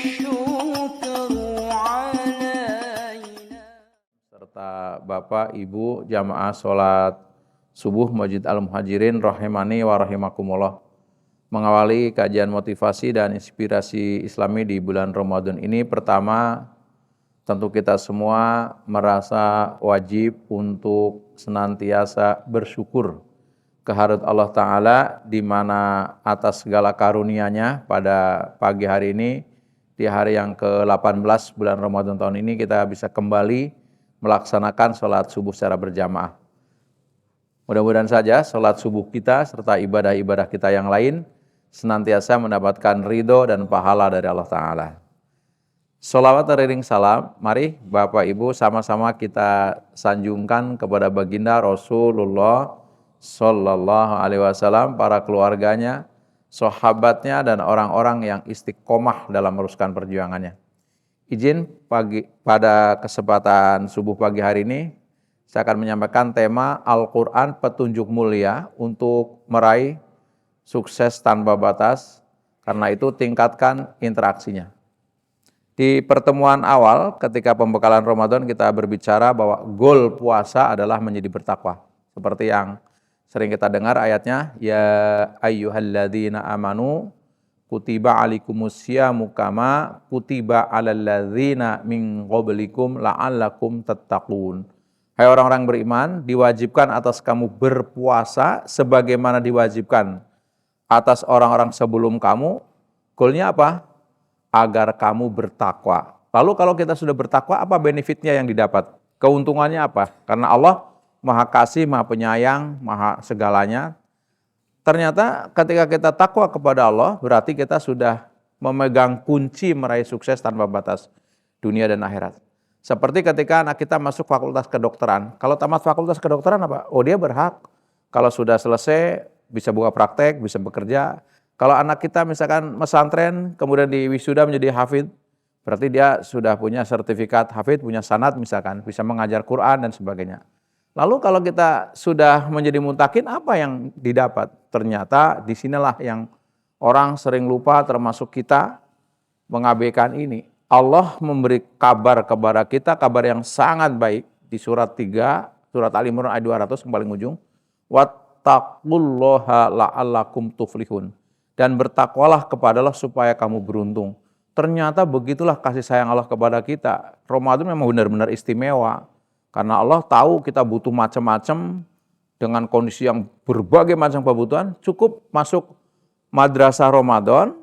والشكر علينا. Serta Bapak, Ibu, jamaah sholat subuh Masjid Al-Muhajirin rahimani wa rahimakumullah. Mengawali kajian motivasi dan inspirasi Islami di bulan Ramadan ini, pertama tentu kita semua merasa wajib untuk senantiasa bersyukur kehadirat Allah Ta'ala, di mana atas segala karunia-Nya pada pagi hari ini, di hari yang ke-18 bulan Ramadan tahun ini, kita bisa kembali melaksanakan sholat subuh secara berjamaah. Mudah-mudahan saja sholat subuh kita serta ibadah-ibadah kita yang lain senantiasa mendapatkan ridho dan pahala dari Allah Ta'ala. Sholawat teriring salam, mari Bapak Ibu sama-sama kita sanjungkan kepada baginda Rasulullah Sallallahu Alaihi Wasallam, para keluarganya, sahabatnya, dan orang-orang yang istiqomah dalam meneruskan perjuangannya. Izin pada kesempatan subuh pagi hari ini, saya akan menyampaikan tema Al-Quran Petunjuk Mulia untuk meraih sukses tanpa batas. Karena itu tingkatkan interaksinya. Di pertemuan awal ketika pembekalan Ramadan, kita berbicara bahwa goal puasa adalah menjadi bertakwa. Seperti yang sering kita dengar ayatnya, ya ayyuhalladzina amanu kutiba alaikumusyamu kama kutiba alal ladzina min qablikum la'allakum tattaqun. Hai orang-orang beriman, diwajibkan atas kamu berpuasa sebagaimana diwajibkan atas orang-orang sebelum kamu. Goalnya apa? Agar kamu bertakwa. Lalu kalau kita sudah bertakwa, apa benefitnya yang didapat? Keuntungannya apa? Karena Allah Maha Kasih, Maha Penyayang, Maha segalanya. Ternyata ketika kita takwa kepada Allah, berarti kita sudah memegang kunci meraih sukses tanpa batas dunia dan akhirat. Seperti ketika anak kita masuk fakultas kedokteran. Kalau tamat fakultas kedokteran apa? Oh, dia berhak. Kalau sudah selesai bisa buka praktek, bisa bekerja. Kalau anak kita misalkan pesantren, kemudian di wisuda menjadi hafid, berarti dia sudah punya sertifikat hafid, punya sanad misalkan, bisa mengajar Quran dan sebagainya. Lalu kalau kita sudah menjadi muntakin, apa yang didapat? Ternyata disinilah yang orang sering lupa, termasuk kita, mengabaikan ini. Allah memberi kabar kepada kita, kabar yang sangat baik di surat 3, surat Al-Imran ayat 200 yang paling ujung. Wattaqullaha la'allakum tuflihun. Dan bertakwalah kepada Allah supaya kamu beruntung. Ternyata begitulah kasih sayang Allah kepada kita. Ramadan memang benar-benar istimewa. Karena Allah tahu kita butuh macam-macam dengan kondisi yang berbagai macam kebutuhan, cukup masuk madrasah Ramadan.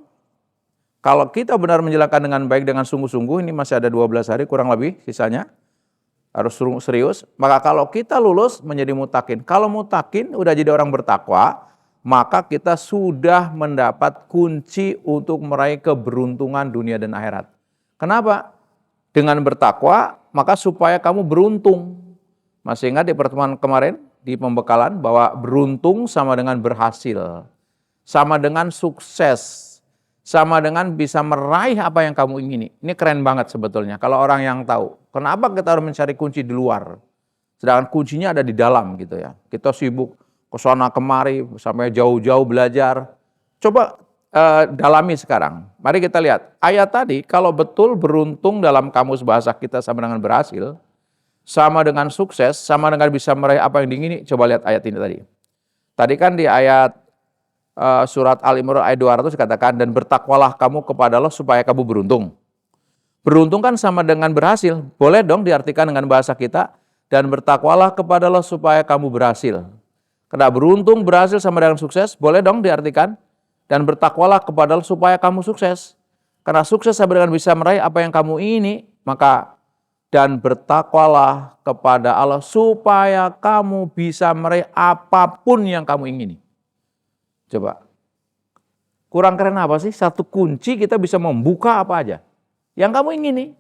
Kalau kita benar menjalankan dengan baik, dengan sungguh-sungguh, ini masih ada 12 hari kurang lebih sisanya, harus serius. Maka kalau kita lulus menjadi mutakin, kalau mutakin udah jadi orang bertakwa, maka kita sudah mendapat kunci untuk meraih keberuntungan dunia dan akhirat. Kenapa? Dengan bertakwa, maka supaya kamu beruntung. Masih ingat di pertemuan kemarin, di pembekalan, bahwa beruntung sama dengan berhasil, sama dengan sukses, sama dengan bisa meraih apa yang kamu ingini. Ini keren banget sebetulnya, kalau orang yang tahu. Kenapa kita harus mencari kunci di luar? Sedangkan kuncinya ada di dalam gitu ya. Kita sibuk ke sana kemari, sampai jauh-jauh belajar. Coba dalami sekarang. Mari kita lihat. Ayat tadi, kalau betul beruntung dalam kamus bahasa kita sama dengan berhasil, sama dengan sukses, sama dengan bisa meraih apa yang diingini. Coba lihat ayat ini tadi. Tadi kan di ayat surat Al-Imran ayat 200 dikatakan, dan bertakwalah kamu kepada Allah supaya kamu beruntung. Beruntung kan sama dengan berhasil. Boleh dong diartikan dengan bahasa kita, dan bertakwalah kepada Allah supaya kamu berhasil. Karena beruntung, berhasil sama dengan sukses, boleh dong diartikan, dan bertakwalah kepada Allah supaya kamu sukses. Karena sukses sama dengan bisa meraih apa yang kamu ingini, maka dan bertakwalah kepada Allah supaya kamu bisa meraih apapun yang kamu ingini. Coba, kurang keren apa sih? Satu kunci kita bisa membuka apa aja yang kamu ingini.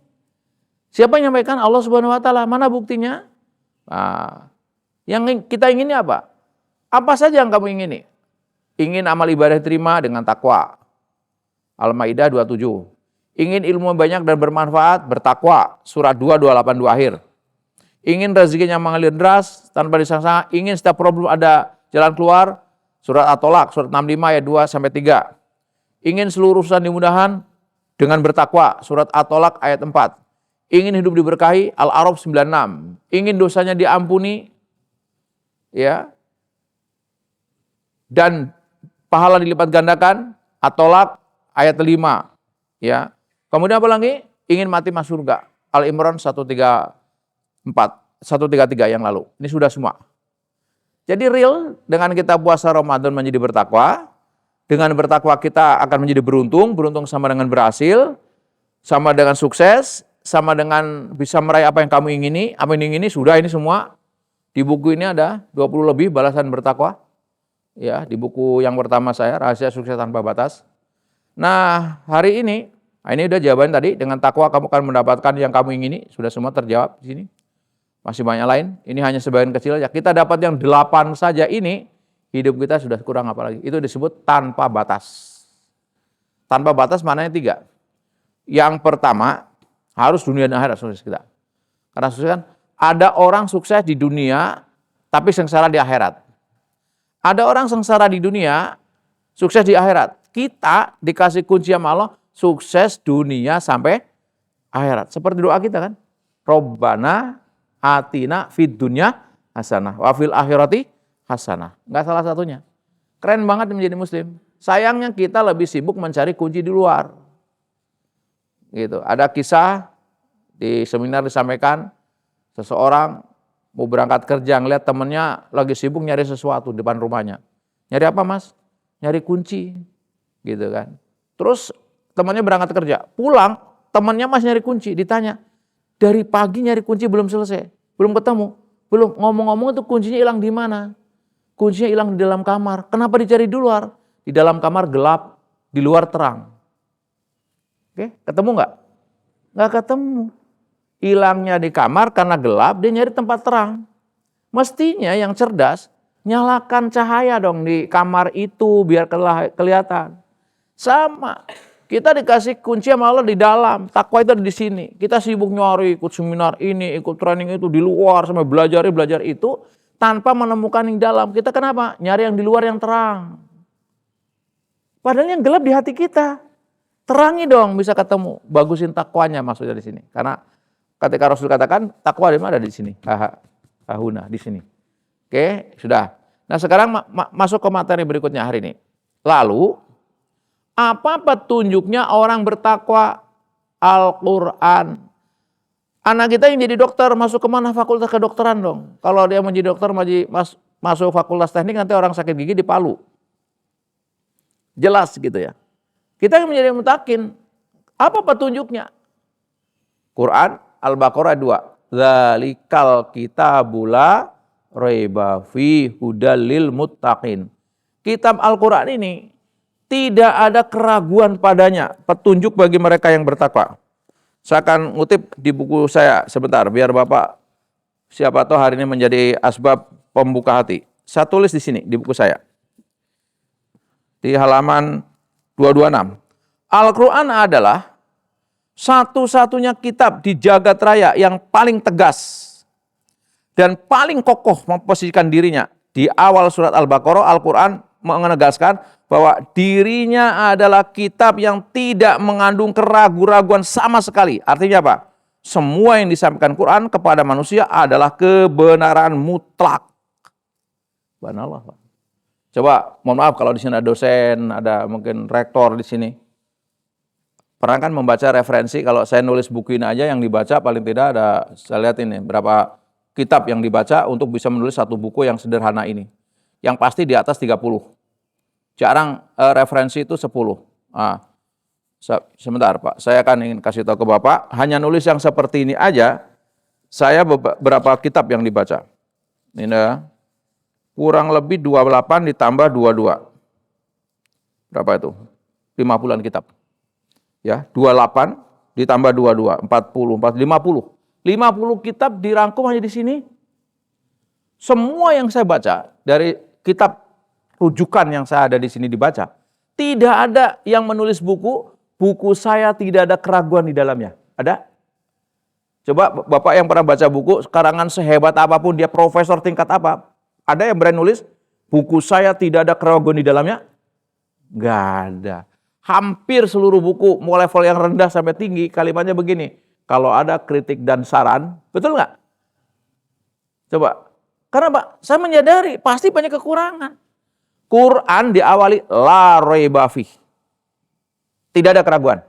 Siapa yang menyampaikan? Allah Subhanahu wa taala. Mana buktinya? Nah, yang kita ingini apa? Apa saja yang kamu ingini? Ingin amal ibadah diterima dengan takwa. Al-Maidah 27. Ingin ilmu banyak dan bermanfaat, bertakwa. Surat 2, 282 akhir. Ingin rezekinya mengalir deras tanpa disangka, ingin setiap problem ada jalan keluar. Surat At-Tolak, surat 65 ayat 2 sampai 3. Ingin seluruh urusan dimudahkan dengan bertakwa, surat At-Tolak ayat 4. Ingin hidup diberkahi, Al-A'raf 96. Ingin dosanya diampuni, ya, dan pahala dilipat gandakan, At-Tolak ayat 5. Ya. Kemudian apa lagi? Ingin mati masuk surga, Al-Imran 133 yang lalu. Ini sudah semua. Jadi real, dengan kita puasa Ramadan menjadi bertakwa, dengan bertakwa kita akan menjadi beruntung, beruntung sama dengan berhasil, sama dengan sukses, sama dengan bisa meraih apa yang kamu ingini, apa yang ingini, sudah ini semua. Di buku ini ada 20 lebih balasan bertakwa. Ya, di buku yang pertama saya, Rahasia Sukses Tanpa Batas. Nah, hari ini udah jawaban tadi, dengan takwa kamu akan mendapatkan yang kamu ingini, sudah semua terjawab di sini. Masih banyak lain, ini hanya sebagian kecil ya. Kita dapat yang 8 saja ini, hidup kita sudah kurang apa lagi. Itu disebut tanpa batas. Tanpa batas maknanya 3. Yang pertama, harus dunia dan akhirat sukses kita. Karena sukses kan, ada orang sukses di dunia, tapi sengsara di akhirat. Ada orang sengsara di dunia, sukses di akhirat. Kita dikasih kunci sama Allah, sukses dunia sampai akhirat. Seperti doa kita kan. Robbana atina fid dunya hasanah wa fil akhirati hasanah. Enggak salah satunya. Keren banget menjadi muslim. Sayangnya kita lebih sibuk mencari kunci di luar. Gitu. Ada kisah di seminar disampaikan, seseorang mau berangkat kerja, ngeliat temennya lagi sibuk nyari sesuatu di depan rumahnya. Nyari apa, Mas? Nyari kunci. Gitu kan. Terus temannya berangkat kerja, pulang temannya masih nyari kunci, ditanya, dari pagi nyari kunci belum selesai, belum ketemu, belum ngomong-ngomong itu kuncinya hilang di mana? Kuncinya hilang di dalam kamar. Kenapa dicari di luar? Di dalam kamar gelap, di luar terang. Oke, ketemu nggak? Nggak ketemu. Hilangnya di kamar karena gelap, dia nyari tempat terang. Mestinya yang cerdas nyalakan cahaya dong di kamar itu biar kelihatan. Sama. Kita dikasih kunci sama Allah di dalam, takwa itu ada di sini. Kita sibuk nyari, ikut seminar ini, ikut training itu, di luar, sampai belajar itu, tanpa menemukan yang dalam. Kita kenapa? Nyari yang di luar yang terang. Padahal yang gelap di hati kita. Terangi dong, bisa ketemu. Bagusin takwanya maksudnya di sini. Karena ketika Rasul katakan, takwa di mana? Ada di sini. Hahuna, di sini. Oke, sudah. Nah sekarang masuk ke materi berikutnya hari ini. Lalu, apa petunjuknya orang bertakwa? Al-Quran. Anak kita yang jadi dokter masuk ke mana? Fakultas kedokteran dong. Kalau dia mau jadi dokter masuk fakultas teknik, nanti orang sakit gigi di Palu. Jelas gitu ya. Kita yang menjadi mutakin, apa petunjuknya? Quran Al-Baqarah 2. Dzalikal kitabula raiba fi hudal lil muttaqin. Kitab Al-Quran ini tidak ada keraguan padanya, petunjuk bagi mereka yang bertakwa. Saya akan ngutip di buku saya sebentar, biar Bapak siapa tahu hari ini menjadi asbab pembuka hati. Saya tulis di sini, di buku saya. Di halaman 226. Al-Quran adalah satu-satunya kitab di jagat raya yang paling tegas dan paling kokoh memposisikan dirinya. Di awal surat Al-Baqarah, Al-Quran menegaskan bahwa dirinya adalah kitab yang tidak mengandung keraguan-raguan sama sekali. Artinya apa? Semua yang disampaikan Quran kepada manusia adalah kebenaran mutlak. Subhanallah. Coba, mohon maaf kalau di sini ada dosen, ada mungkin rektor di sini. Pernah kan membaca referensi, kalau saya nulis buku ini aja yang dibaca paling tidak ada, saya lihat ini, berapa kitab yang dibaca untuk bisa menulis satu buku yang sederhana ini. Yang pasti di atas 30. Jarang referensi itu 10. Nah, sebentar Pak, saya akan ingin kasih tahu ke Bapak, hanya nulis yang seperti ini aja, saya beberapa kitab yang dibaca. Ini kurang lebih 28 ditambah 22. Berapa itu? 50-an kitab. Ya, 28 ditambah 22, 40, 50. 50 kitab dirangkum hanya di sini. Semua yang saya baca dari kitab rujukan yang saya ada di sini dibaca, tidak ada yang menulis buku saya tidak ada keraguan di dalamnya. Ada? Coba Bapak yang pernah baca buku, karangan sehebat apapun, dia profesor tingkat apa, ada yang berani nulis, buku saya tidak ada keraguan di dalamnya? Gak ada. hampir seluruh buku, mulai level yang rendah sampai tinggi, kalimatnya begini, kalau ada kritik dan saran, betul nggak? Coba, karena Pak, saya menyadari pasti banyak kekurangan. Quran diawali la raiba fih. Tidak ada keraguan.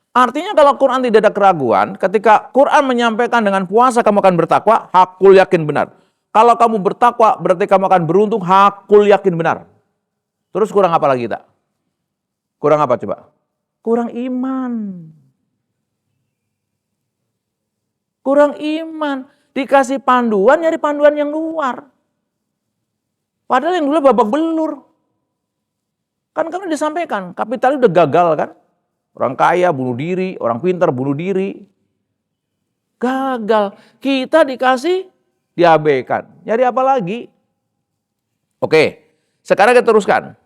Artinya kalau Quran tidak ada keraguan, ketika Quran menyampaikan dengan puasa kamu akan bertakwa, hakul yakin benar. Kalau kamu bertakwa berarti kamu akan beruntung, hakul yakin benar. Terus kurang apa lagi kita? Kurang apa coba? Kurang iman. Kurang iman. Dikasih panduan, nyari panduan yang luar. Padahal yang dulu babak belur. Kan karena disampaikan, kapitalis udah gagal kan? Orang kaya bunuh diri, orang pintar bunuh diri. Gagal. Kita dikasih, diabaikan. Nyari apa lagi? Oke, sekarang kita teruskan.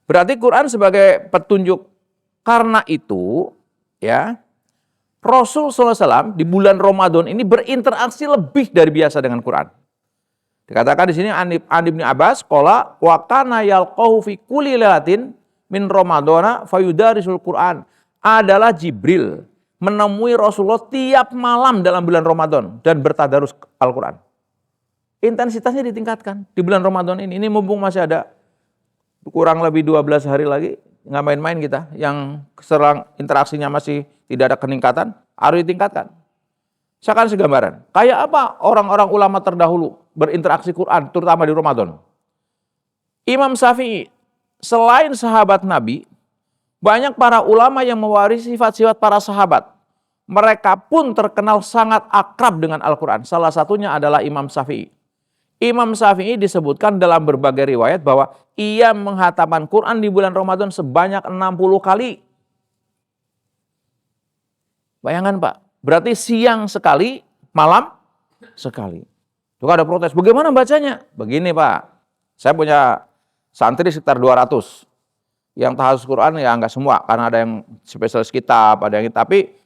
Berarti Quran sebagai petunjuk. Karena itu, ya, Rasul SAW di bulan Ramadan ini berinteraksi lebih dari biasa dengan Quran. Dikatakan di sini An Ibnu Abbas qala wa kana yalqahu fi kulli lailatin min ramadhana fayudarisul Quran. Adalah Jibril menemui Rasulullah tiap malam dalam bulan Ramadan dan bertadarus Al-Quran. Intensitasnya ditingkatkan di bulan Ramadan ini. Ini mumpung masih ada kurang lebih 12 hari lagi, nggak main-main kita. Yang serang interaksinya masih tidak ada peningkatan, harus ditingkatkan. Saya kasih gambaran. Kayak apa orang-orang ulama terdahulu berinteraksi Quran, terutama di Ramadan. Imam Syafi'i, selain sahabat Nabi, banyak para ulama yang mewarisi sifat-sifat para sahabat. Mereka pun terkenal sangat akrab dengan Al-Quran. Salah satunya adalah Imam Syafi'i. Imam Syafi'i disebutkan dalam berbagai riwayat bahwa ia menghatamkan Quran di bulan Ramadan sebanyak 60 kali. Bayangkan Pak, berarti siang sekali, malam sekali. Tuh ada protes, bagaimana bacanya? Begini Pak, saya punya santri sekitar 200. Yang tahafidz Quran ya enggak semua, karena ada yang spesialis kitab, ada yang tapi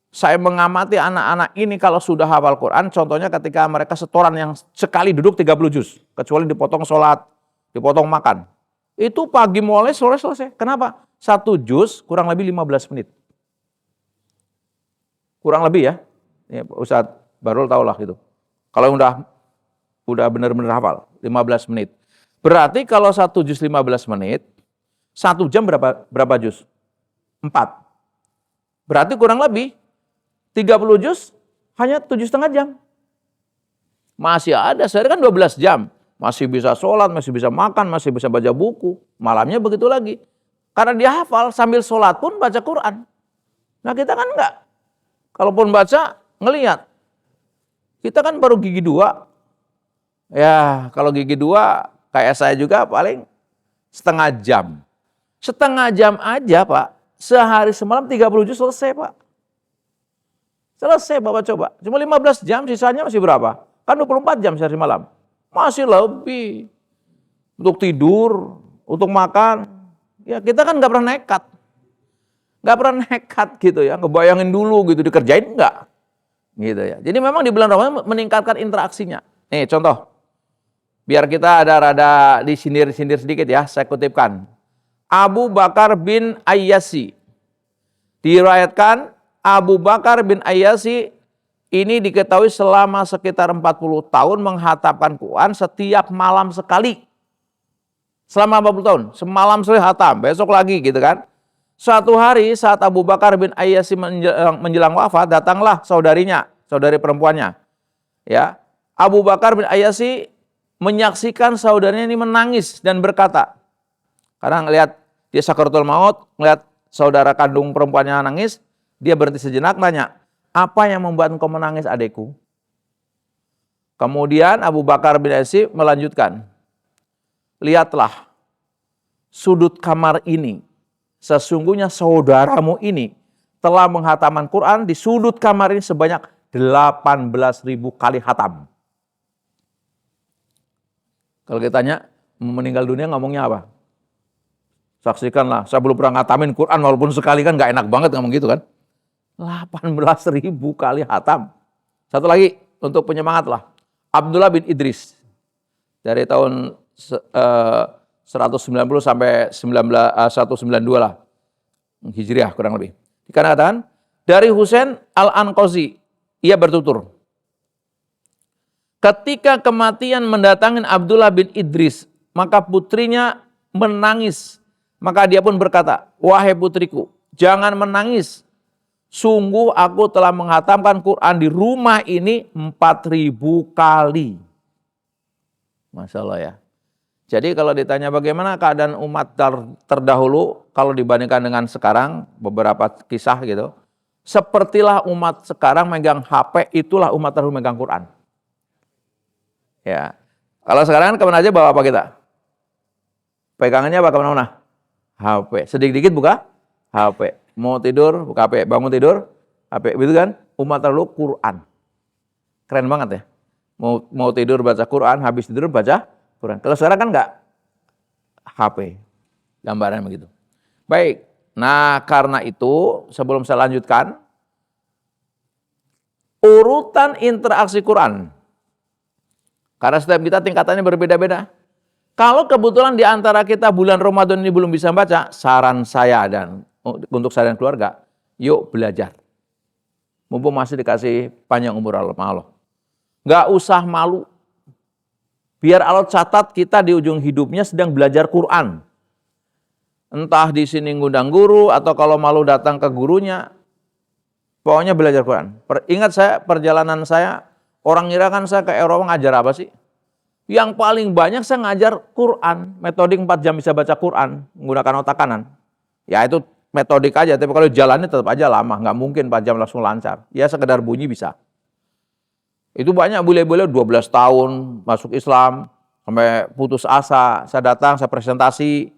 saya mengamati anak-anak ini kalau sudah hafal Quran, contohnya ketika mereka setoran yang sekali duduk 30 juz, kecuali dipotong sholat, dipotong makan. Itu pagi mulai, sore selesai. Kenapa? 1 juz kurang lebih 15 menit. Kurang lebih ya. Ini Ustadz Barul tahu lah gitu. Kalau udah benar-benar hafal, 15 menit. Berarti kalau 1 juz 15 menit, 1 jam berapa juz? 4. Berarti kurang lebih 30 juz hanya 7,5 jam. Masih ada, sehari kan 12 jam. Masih bisa sholat, masih bisa makan, masih bisa baca buku. Malamnya begitu lagi. Karena dia hafal, sambil sholat pun baca Quran. Nah kita kan enggak. Kalaupun baca, ngelihat. Kita kan baru gigi 2. Ya kalau gigi 2, kayak saya juga paling setengah jam. Setengah jam aja Pak, sehari semalam 30 juz selesai Pak. Selesai Bapak coba, cuma 15 jam sisanya masih berapa? Kan 24 jam sehari malam. Masih lebih. Untuk tidur, untuk makan, ya kita kan nggak pernah nekat. Nggak pernah nekat gitu ya, ngebayangin dulu gitu, dikerjain nggak. Gitu ya. Jadi memang di bulan Ramadan meningkatkan interaksinya. Nih contoh, biar kita ada rada disindir-sindir sedikit ya, saya kutipkan. Abu Bakar bin Ayyasi. Diriwayatkan Abu Bakar bin Ayyasi ini diketahui selama sekitar 40 tahun menghatamkan Quran setiap malam sekali. Selama 40 tahun, semalam sekali hatam, besok lagi gitu kan. Suatu hari saat Abu Bakar bin Ayyasi menjelang wafat, datanglah saudarinya, saudari perempuannya. Ya, Abu Bakar bin Ayyasi menyaksikan saudaranya ini menangis dan berkata, karena ngelihat dia sakaratul maut, ngelihat saudara kandung perempuannya nangis, dia berhenti sejenak nanya, apa yang membuat engkau menangis adekku? Kemudian Abu Bakar bin Ayyasi melanjutkan, lihatlah sudut kamar ini, sesungguhnya saudaramu ini telah menghatamkan Quran di sudut kamar ini sebanyak 18.000 kali hatam. Kalau kita tanya, meninggal dunia ngomongnya apa? Saksikanlah, saya belum pernah ngatamin Quran walaupun sekali kan gak enak banget ngomong gitu kan. 18.000 kali hatam. Satu lagi untuk penyemangat lah. Abdullah bin Idris. Dari tahun 190 sampai 192 lah. Hijriah kurang lebih. Dikatakan dari Husain Al-Anqazi, ia bertutur, ketika kematian mendatangin Abdullah bin Idris, maka putrinya menangis. Maka dia pun berkata, wahai putriku, jangan menangis. Sungguh aku telah menghatamkan Quran di rumah ini 4.000 kali. Masya Allah ya. Jadi kalau ditanya bagaimana keadaan umat terdahulu, kalau dibandingkan dengan sekarang, beberapa kisah gitu, sepertilah umat sekarang megang HP, itulah umat terdahulu megang Quran. Ya, kalau sekarang kemana aja bawa apa kita? Pegangannya apa kemana-mana? HP. Sedikit-dikit buka HP. Mau tidur buka HP, bangun tidur HP, gitu kan? Umat terdahulu Quran. Keren banget ya. Mau tidur baca Quran, habis tidur baca Quran. Kalau sekarang kan enggak, HP. Gambaran begitu. Baik. Nah, karena itu sebelum saya lanjutkan, urutan interaksi Quran. Karena setiap kita tingkatannya berbeda-beda. Kalau kebetulan di antara kita bulan Ramadan ini belum bisa baca, saran saya dan untuk saya dan keluarga, yuk belajar. Mumpung masih dikasih panjang umur Allah. Nggak usah malu. Biar Allah catat kita di ujung hidupnya sedang belajar Quran. Entah di sini ngundang guru atau kalau malu datang ke gurunya, pokoknya belajar Quran. Ingat saya, perjalanan saya, orang ngira kan saya ke Eropa ngajar apa sih? Yang paling banyak saya ngajar Quran, metodik 4 jam bisa baca Quran, menggunakan otak kanan. Ya itu metodik aja, tapi kalau jalannya tetap aja lama, nggak mungkin 4 jam langsung lancar. Ya sekedar bunyi bisa. Itu banyak bule-bule 12 tahun masuk Islam, sampai putus asa, saya datang, saya presentasi,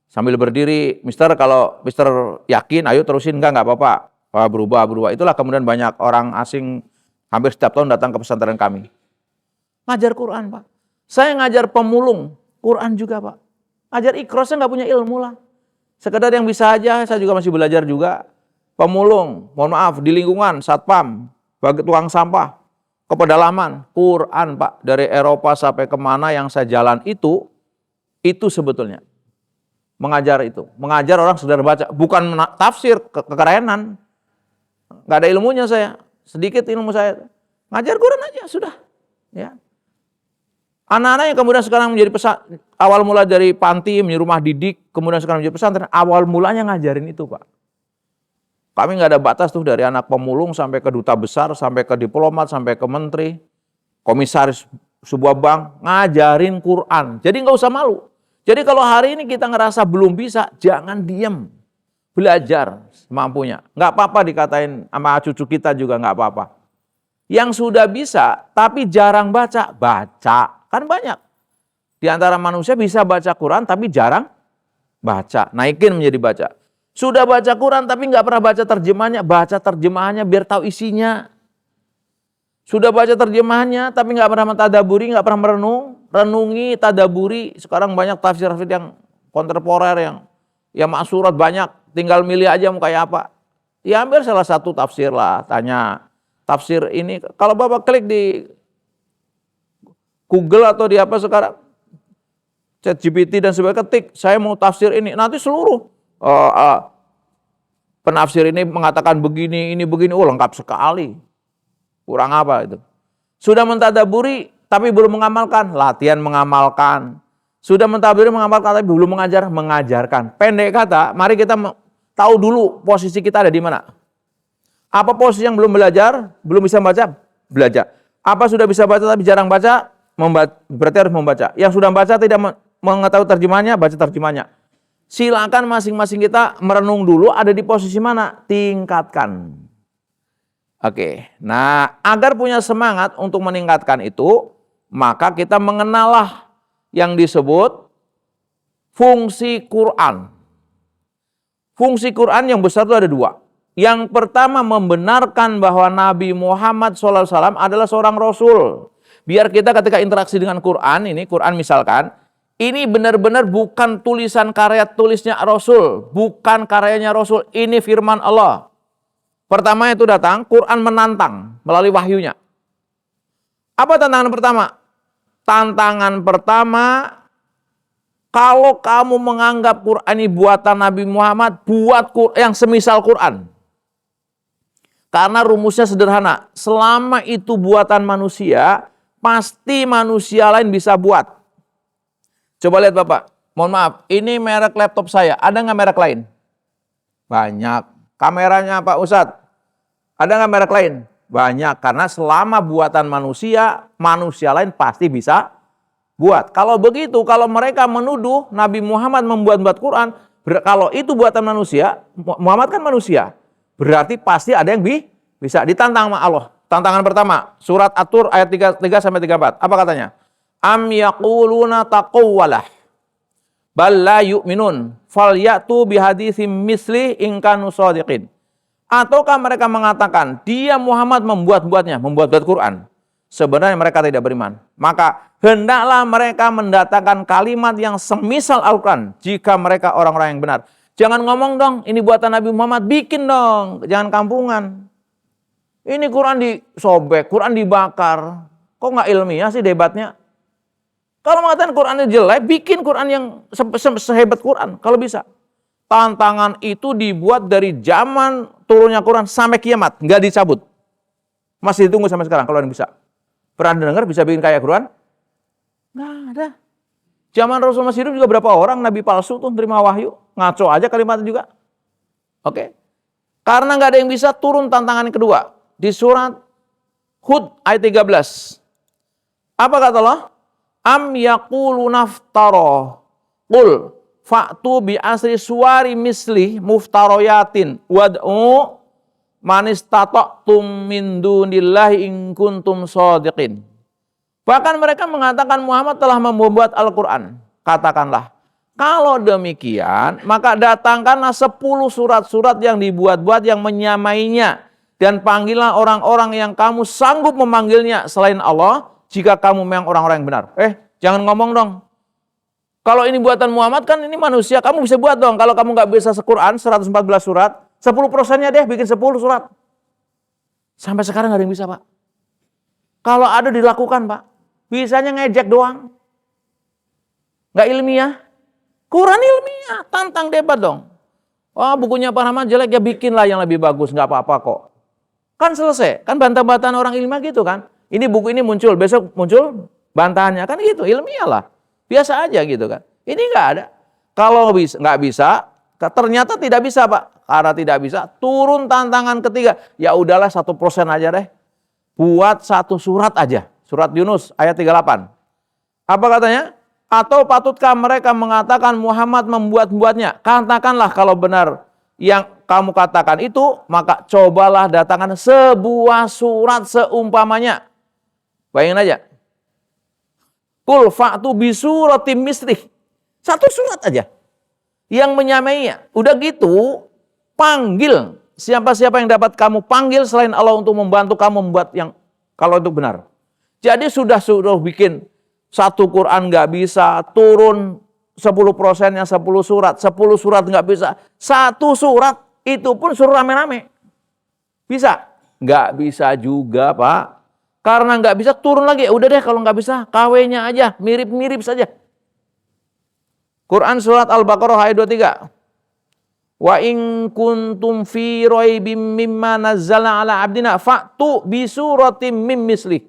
sambil berdiri, Mister kalau Mister yakin, ayo terusin, enggak apa-apa. Berubah. Itulah kemudian banyak orang asing hampir setiap tahun datang ke pesantren kami. Ngajar Quran, Pak. Saya ngajar pemulung, Quran juga, Pak. Ngajar Iqra, saya nggak punya ilmu lah. Sekedar yang bisa aja, saya juga masih belajar juga. Pemulung, mohon maaf, di lingkungan, satpam, bagi tukang sampah, ke pedalaman, Quran, Pak. Dari Eropa sampai kemana yang saya jalan itu sebetulnya. Mengajar itu. Mengajar orang sekedar baca, bukan tafsir, kekerenan. Nggak ada ilmunya saya, sedikit ilmu saya. Ngajar Quran aja, sudah. Ya. Anak-anak yang kemudian sekarang menjadi awal mula dari panti, menjadi rumah didik, kemudian sekarang menjadi pesantren, awal mulanya ngajarin itu, Pak. Kami nggak ada batas tuh, dari anak pemulung sampai ke duta besar, sampai ke diplomat, sampai ke menteri, komisaris sebuah bank, ngajarin Quran. Jadi nggak usah malu. Jadi kalau hari ini kita ngerasa belum bisa, jangan diem. Belajar semampunya. Nggak apa-apa dikatain sama cucu kita juga nggak apa-apa. Yang sudah bisa, tapi jarang baca. Kan banyak. Di antara manusia bisa baca Quran, tapi jarang baca. Naikin menjadi baca. Sudah baca Quran, tapi nggak pernah baca terjemahannya. Baca terjemahannya biar tahu isinya. Sudah baca terjemahannya, tapi nggak pernah mentadaburi, nggak pernah renungi, tadaburi. Sekarang banyak tafsir yang kontemporer, yang maksurat banyak. Tinggal milih aja mau kayak apa. Ya ambil salah satu tafsir lah, tanya. Tafsir ini, kalau Bapak klik di Google atau di apa sekarang, ChatGPT dan sebagainya, ketik, saya mau tafsir ini. Nanti seluruh penafsir ini mengatakan begini, ini begini. Lengkap sekali. Kurang apa itu? Sudah mentadaburi tapi belum mengamalkan, latihan mengamalkan. Sudah mentadaburi mengamalkan tapi belum mengajarkan. Pendek kata, mari kita tahu dulu posisi kita ada di mana. Apa posisi yang belum belajar, belum bisa baca, belajar. Apa sudah bisa baca tapi jarang baca, berarti harus membaca. Yang sudah baca tidak mengetahui terjemahannya, baca terjemahannya. Silakan masing-masing kita merenung dulu ada di posisi mana, tingkatkan. Oke, nah agar punya semangat untuk meningkatkan itu, maka kita mengenalah yang disebut fungsi Quran. Fungsi Quran yang besar itu ada 2. Yang pertama membenarkan bahwa Nabi Muhammad SAW adalah seorang Rasul. Biar kita ketika interaksi dengan Quran, ini Quran misalkan, ini benar-benar bukan tulisan karya tulisnya Rasul, bukan karyanya Rasul, ini firman Allah. Pertama itu datang, Quran menantang melalui wahyunya. Apa tantangan pertama? Tantangan pertama, Kalau kamu menganggap Quran ini buatan Nabi Muhammad, buat yang semisal Quran. Karena rumusnya sederhana. Selama itu buatan manusia, pasti manusia lain bisa buat. Coba lihat Bapak. Mohon maaf, ini merek laptop saya. Ada nggak merek lain? Banyak. Kameranya Pak Ustadz, ada nggak merek lain? Banyak. Karena selama buatan manusia, manusia lain pasti bisa buat. Kalau begitu, kalau mereka menuduh Nabi Muhammad membuat-buat Quran, kalau itu buatan manusia, Muhammad kan manusia, berarti pasti ada yang bisa ditantang sama Allah. Tantangan pertama, surat At-Tur ayat 3-4. Apa katanya? Am yaquluna taqawwalah bal la yu'minun falyatu bihaditsim misli in kanu shadiqin. Ataukah mereka mengatakan dia Muhammad membuat-buat Quran? Sebenarnya mereka tidak beriman. Maka hendaklah mereka mendatangkan kalimat yang semisal Al-Quran jika mereka orang-orang yang benar. Jangan ngomong dong, ini buatan Nabi Muhammad, bikin dong, jangan kampungan. Ini Quran disobek, Quran dibakar. Kok nggak ilmiah sih debatnya? Kalau mengatakan Qurannya jelek, bikin Quran yang sehebat Quran, kalau bisa. Tantangan itu dibuat dari zaman turunnya Quran sampai kiamat, nggak dicabut. Masih ditunggu sampai sekarang kalau yang bisa. Pernah dengar bisa bikin kayak Quran? Nggak ada. Zaman Rasul masih hidup juga berapa orang nabi palsu tuh terima wahyu. Ngaco aja kalimatnya juga. Oke. Karena nggak ada yang bisa, turun tantangan yang kedua. Di surat Hud ayat 13. Apa kata Allah? Am yaqulu naftara. Qul fa'tu bi asri suwari misli muftaroyatin wad'u man istata'tum min dunillahi in kuntum shadiqin. Bahkan mereka mengatakan Muhammad telah membuat Al-Quran. Katakanlah, kalau demikian, maka datangkanlah 10 surat-surat yang dibuat-buat yang menyamainya. Dan panggillah orang-orang yang kamu sanggup memanggilnya selain Allah, jika kamu memang orang-orang yang benar. Jangan ngomong dong. Kalau ini buatan Muhammad kan ini manusia, kamu bisa buat dong. Kalau kamu nggak bisa se-Quran 114 surat, 10%-nya deh bikin 10 surat. Sampai sekarang nggak ada yang bisa, Pak. Kalau ada dilakukan, Pak. Bisanya ngejek doang. Nggak ilmiah. Quran ilmiah, tantang debat dong. Bukunya Pak Rahmat jelek, ya bikinlah yang lebih bagus, nggak apa-apa kok. Kan selesai, kan bantah-bantahan orang ilmiah gitu kan. Ini buku ini muncul, besok muncul bantahannya, kan gitu, ilmiah lah. Biasa aja gitu kan. Ini nggak ada. Kalau nggak bisa, ternyata tidak bisa Pak. Karena tidak bisa, turun tantangan ketiga. Ya udahlah 1% aja deh. Buat 1 surat aja. Surat Yunus ayat 38. Apa katanya? Atau patutkah mereka mengatakan Muhammad membuat-buatnya? Katakanlah kalau benar yang kamu katakan itu, maka cobalah datangkan sebuah surat seumpamanya. Bayangin aja. Qul fa'tu bisuratim mislih. 1 surat aja. Yang menyamainya. Udah gitu, panggil siapa-siapa yang dapat kamu panggil selain Allah untuk membantu kamu membuat yang kalau itu benar. Jadi sudah bikin 1 Quran nggak bisa, turun 10%-nya 10 surat, 10 surat nggak bisa, 1 surat itu pun suruh rame-rame. Bisa? Nggak bisa juga Pak. Karena nggak bisa turun lagi, udah deh kalau nggak bisa KW-nya aja, mirip-mirip saja. Quran surat Al-Baqarah ayat 23. Wa in kuntum fi raibim mimma nazzalna ala abdina fa'tu bi suratim mim mislih.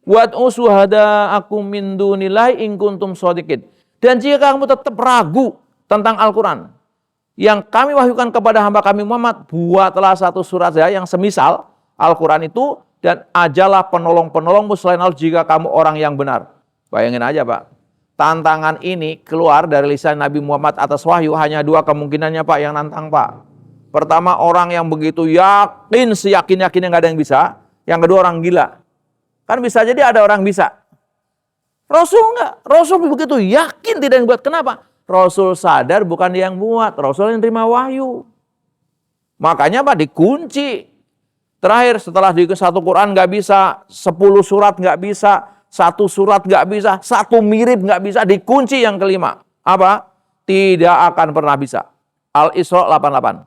Wad'u syuhada'akum min dunillahi in kuntum shadiqin. Dan jika kamu tetap ragu tentang Al-Quran yang kami wahyukan kepada hamba kami Muhammad, buatlah 1 surat saja yang semisal Al-Quran itu dan ajalah penolong-penolongmu selain Allah jika kamu orang yang benar. Bayangin aja Pak. Tantangan ini keluar dari lisan Nabi Muhammad atas wahyu hanya 2 kemungkinannya Pak yang nantang Pak. Pertama orang yang begitu yakin, seyakin-yakinnya nggak ada yang bisa. Yang kedua orang gila. Kan bisa jadi ada orang bisa. Rasul enggak. Rasul begitu yakin tidak yang buat. Kenapa? Rasul sadar bukan dia yang buat. Rasul yang terima wahyu. Makanya Pak dikunci. Terakhir setelah di 1 Quran nggak bisa, 10 surat nggak bisa, 1 surat nggak bisa, 1 mirip nggak bisa, dikunci yang kelima. Apa? Tidak akan pernah bisa. Al-Isra 88.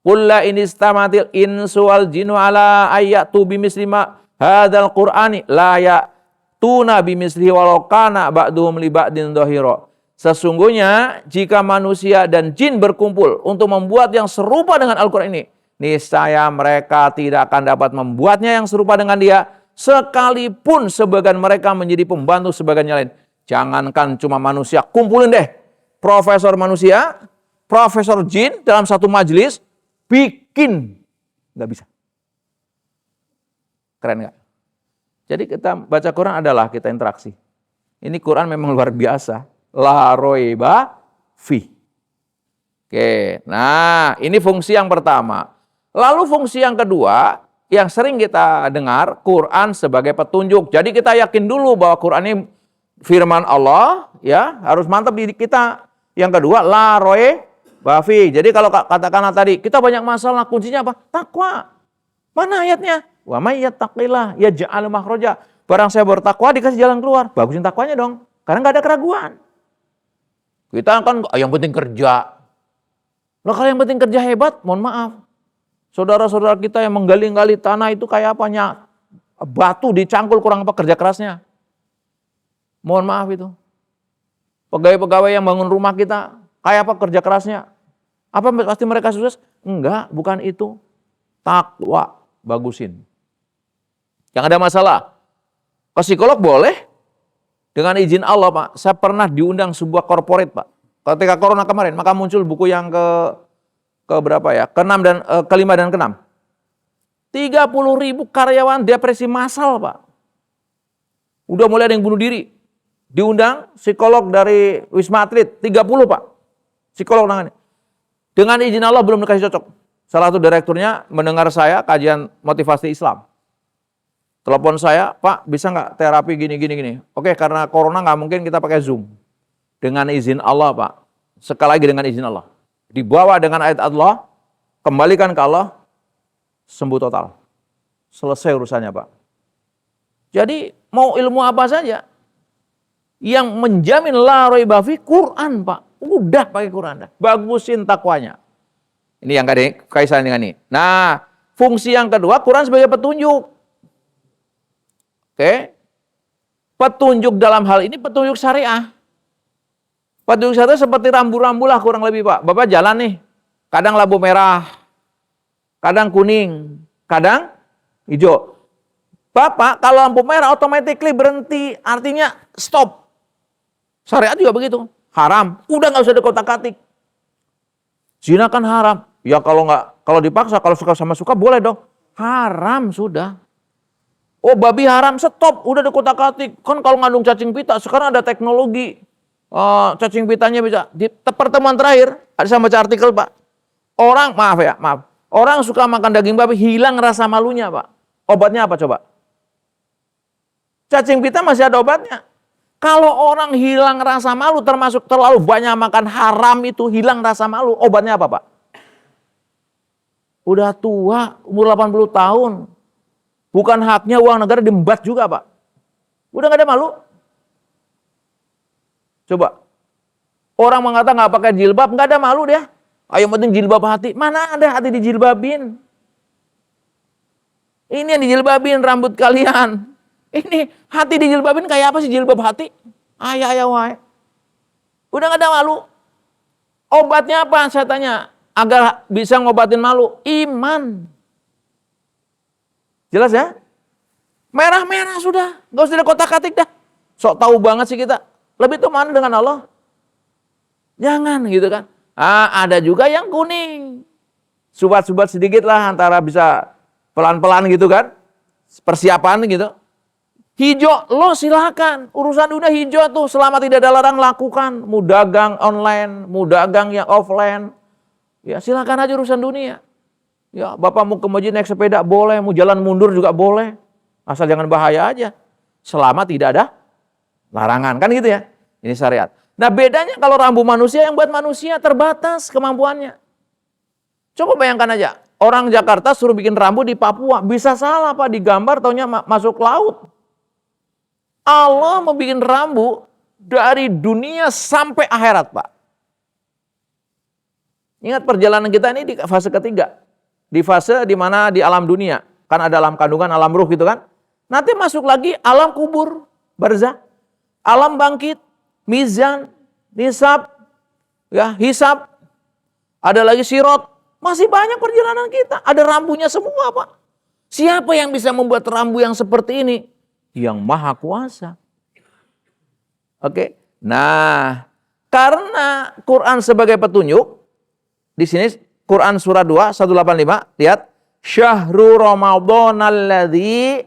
Qul la in istamatil insu wal jinnu ala ayatu bimisli ma hadzal qur'ani la ya'tuna bimislihi walau kana ba'duhum li ba'din dhahira. Sesungguhnya jika manusia dan jin berkumpul untuk membuat yang serupa dengan Al-Quran ini, niscaya mereka tidak akan dapat membuatnya yang serupa dengan dia, sekalipun sebagian mereka menjadi pembantu sebagian yang lain. Jangankan cuma manusia, kumpulin deh profesor manusia, profesor jin dalam satu majelis, bikin. Nggak bisa. Keren nggak? Jadi kita baca Quran adalah kita interaksi. Ini Quran memang luar biasa. La roiba fi. Oke, nah ini fungsi yang pertama. Lalu fungsi yang kedua, yang sering kita dengar, Quran sebagai petunjuk. Jadi kita yakin dulu bahwa Quran ini firman Allah, ya harus mantap di kita. Yang kedua, la roiba fi. Jadi kalau katakanlah tadi, kita banyak masalah, kuncinya apa? Takwa. Mana ayatnya? Wa may yattaqillah yaj'al makhraja. Barang saya bertakwa dikasih jalan keluar. Bagusin takwanya dong. Karena nggak ada keraguan. Kita kan yang penting kerja. Loh kalau yang penting kerja hebat, mohon maaf. Saudara-saudara kita yang menggali-gali tanah itu kayak apanya? Batu dicangkul kurang apa kerja kerasnya. Mohon maaf itu. Pegawai-pegawai yang bangun rumah kita, kayak apa kerja kerasnya? Apa pasti mereka sukses? Enggak, bukan itu. Takwa, bagusin. Yang ada masalah. Ke psikolog boleh. Dengan izin Allah, Pak, saya pernah diundang sebuah corporate, Pak. Ketika corona kemarin, maka muncul buku yang ke berapa ya? Ke-6 dan ke-5 dan ke-6. 30.000 karyawan depresi massal, Pak. Udah mulai ada yang bunuh diri. Diundang psikolog dari Wisma Atlet, 30, Pak. Psikolog nangani. Dengan izin Allah belum dikasih cocok. Salah satu direkturnya mendengar saya kajian motivasi Islam. Telepon saya, Pak, bisa nggak terapi gini. Oke, karena corona nggak mungkin kita pakai Zoom. Dengan izin Allah, Pak. Sekali lagi dengan izin Allah. Dibawa dengan ayat Allah, kembalikan ke Allah, sembuh total. Selesai urusannya, Pak. Jadi, mau ilmu apa saja, yang menjamin la raiba fi Quran, Pak. Udah pakai Quran. Bagusin takwanya. Ini yang kaitan dengan ini. Nah, fungsi yang kedua, Quran sebagai petunjuk. Oke, petunjuk dalam hal ini petunjuk syariah. Petunjuk syariah seperti rambu-rambu lah kurang lebih, Pak. Bapak jalan nih, kadang lampu merah, kadang kuning, kadang hijau. Bapak kalau lampu merah automatically berhenti, artinya stop. Syariat juga begitu, haram. Udah nggak usah dikotak-katik. Zina kan haram. Ya kalau dipaksa, kalau suka sama suka boleh dong. Haram sudah. Oh babi haram, stop, udah dikotak-katik. Kan kalau ngandung cacing pita, sekarang ada teknologi. Cacing pitanya bisa. Di pertemuan terakhir, ada saya baca artikel, Pak. Orang, maaf. Orang suka makan daging babi, hilang rasa malunya, Pak. Obatnya apa coba? Cacing pita masih ada obatnya. Kalau orang hilang rasa malu, termasuk terlalu banyak makan haram itu, hilang rasa malu, obatnya apa, Pak? Udah tua, umur 80 tahun. Bukan haknya uang negara diembat juga, Pak. Udah gak ada malu. Coba. Orang mengatakan gak pakai jilbab, gak ada malu dia. Ayo penting jilbab hati. Mana ada hati dijilbabin? Ini yang dijilbabin rambut kalian. Ini hati dijilbabin kayak apa sih jilbab hati? Ayo, wae. Udah gak ada malu. Obatnya apa saya tanya? Agar bisa ngobatin malu. Iman. Jelas ya? Merah-merah sudah. Gak usah kotak-katik dah. Sok tahu banget sih kita. Lebih tuh mana dengan Allah? Jangan gitu kan. Ada juga yang kuning. Subat-subat sedikit lah antara bisa pelan-pelan gitu kan. Persiapan gitu. Hijau, lo silakan. Urusan udah hijau tuh. Selama tidak ada larang lakukan. Mau dagang online, mau dagang yang offline. Ya silakan aja urusan dunia. Ya, Bapak mau ke masjid naik sepeda boleh, mau jalan mundur juga boleh. Asal jangan bahaya aja. Selama tidak ada larangan, kan gitu ya. Ini syariat. Nah bedanya kalau rambu manusia yang buat manusia terbatas kemampuannya. Coba bayangkan aja, orang Jakarta suruh bikin rambu di Papua, bisa salah Pak, digambar taunya masuk laut. Allah mau bikin rambu dari dunia sampai akhirat, Pak. Ingat perjalanan kita ini di fase ketiga. Di fase di mana di alam dunia. Kan ada alam kandungan, alam ruh gitu kan. Nanti masuk lagi alam kubur, barzah. Alam bangkit, mizan, nisab, ya, hisab, ada lagi sirot. Masih banyak perjalanan kita. Ada rambunya semua, Pak. Siapa yang bisa membuat rambu yang seperti ini? Yang Maha Kuasa. Oke. Nah, karena Quran sebagai petunjuk, di sini Quran surah 2, 185, lihat. Syahrul Ramadhanal ladzi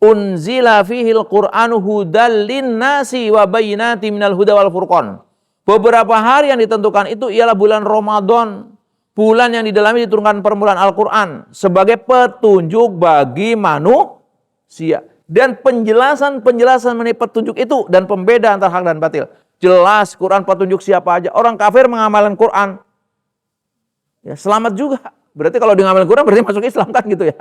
unzila fihil Qur'anu hudal linnasi wa bayyinatin minal huda wal furqan. Beberapa hari yang ditentukan itu ialah bulan Ramadan, bulan yang di dalamnya diturunkan permulaan Al-Qur'an sebagai petunjuk bagi manusia. Dan penjelasan-penjelasan mengenai petunjuk itu dan pembeda antara hak dan batil. Jelas Quran petunjuk siapa aja. Orang kafir mengamalkan Quran, ya selamat juga. Berarti kalau dia ngamalkan Quran berarti masuk Islam kan gitu ya.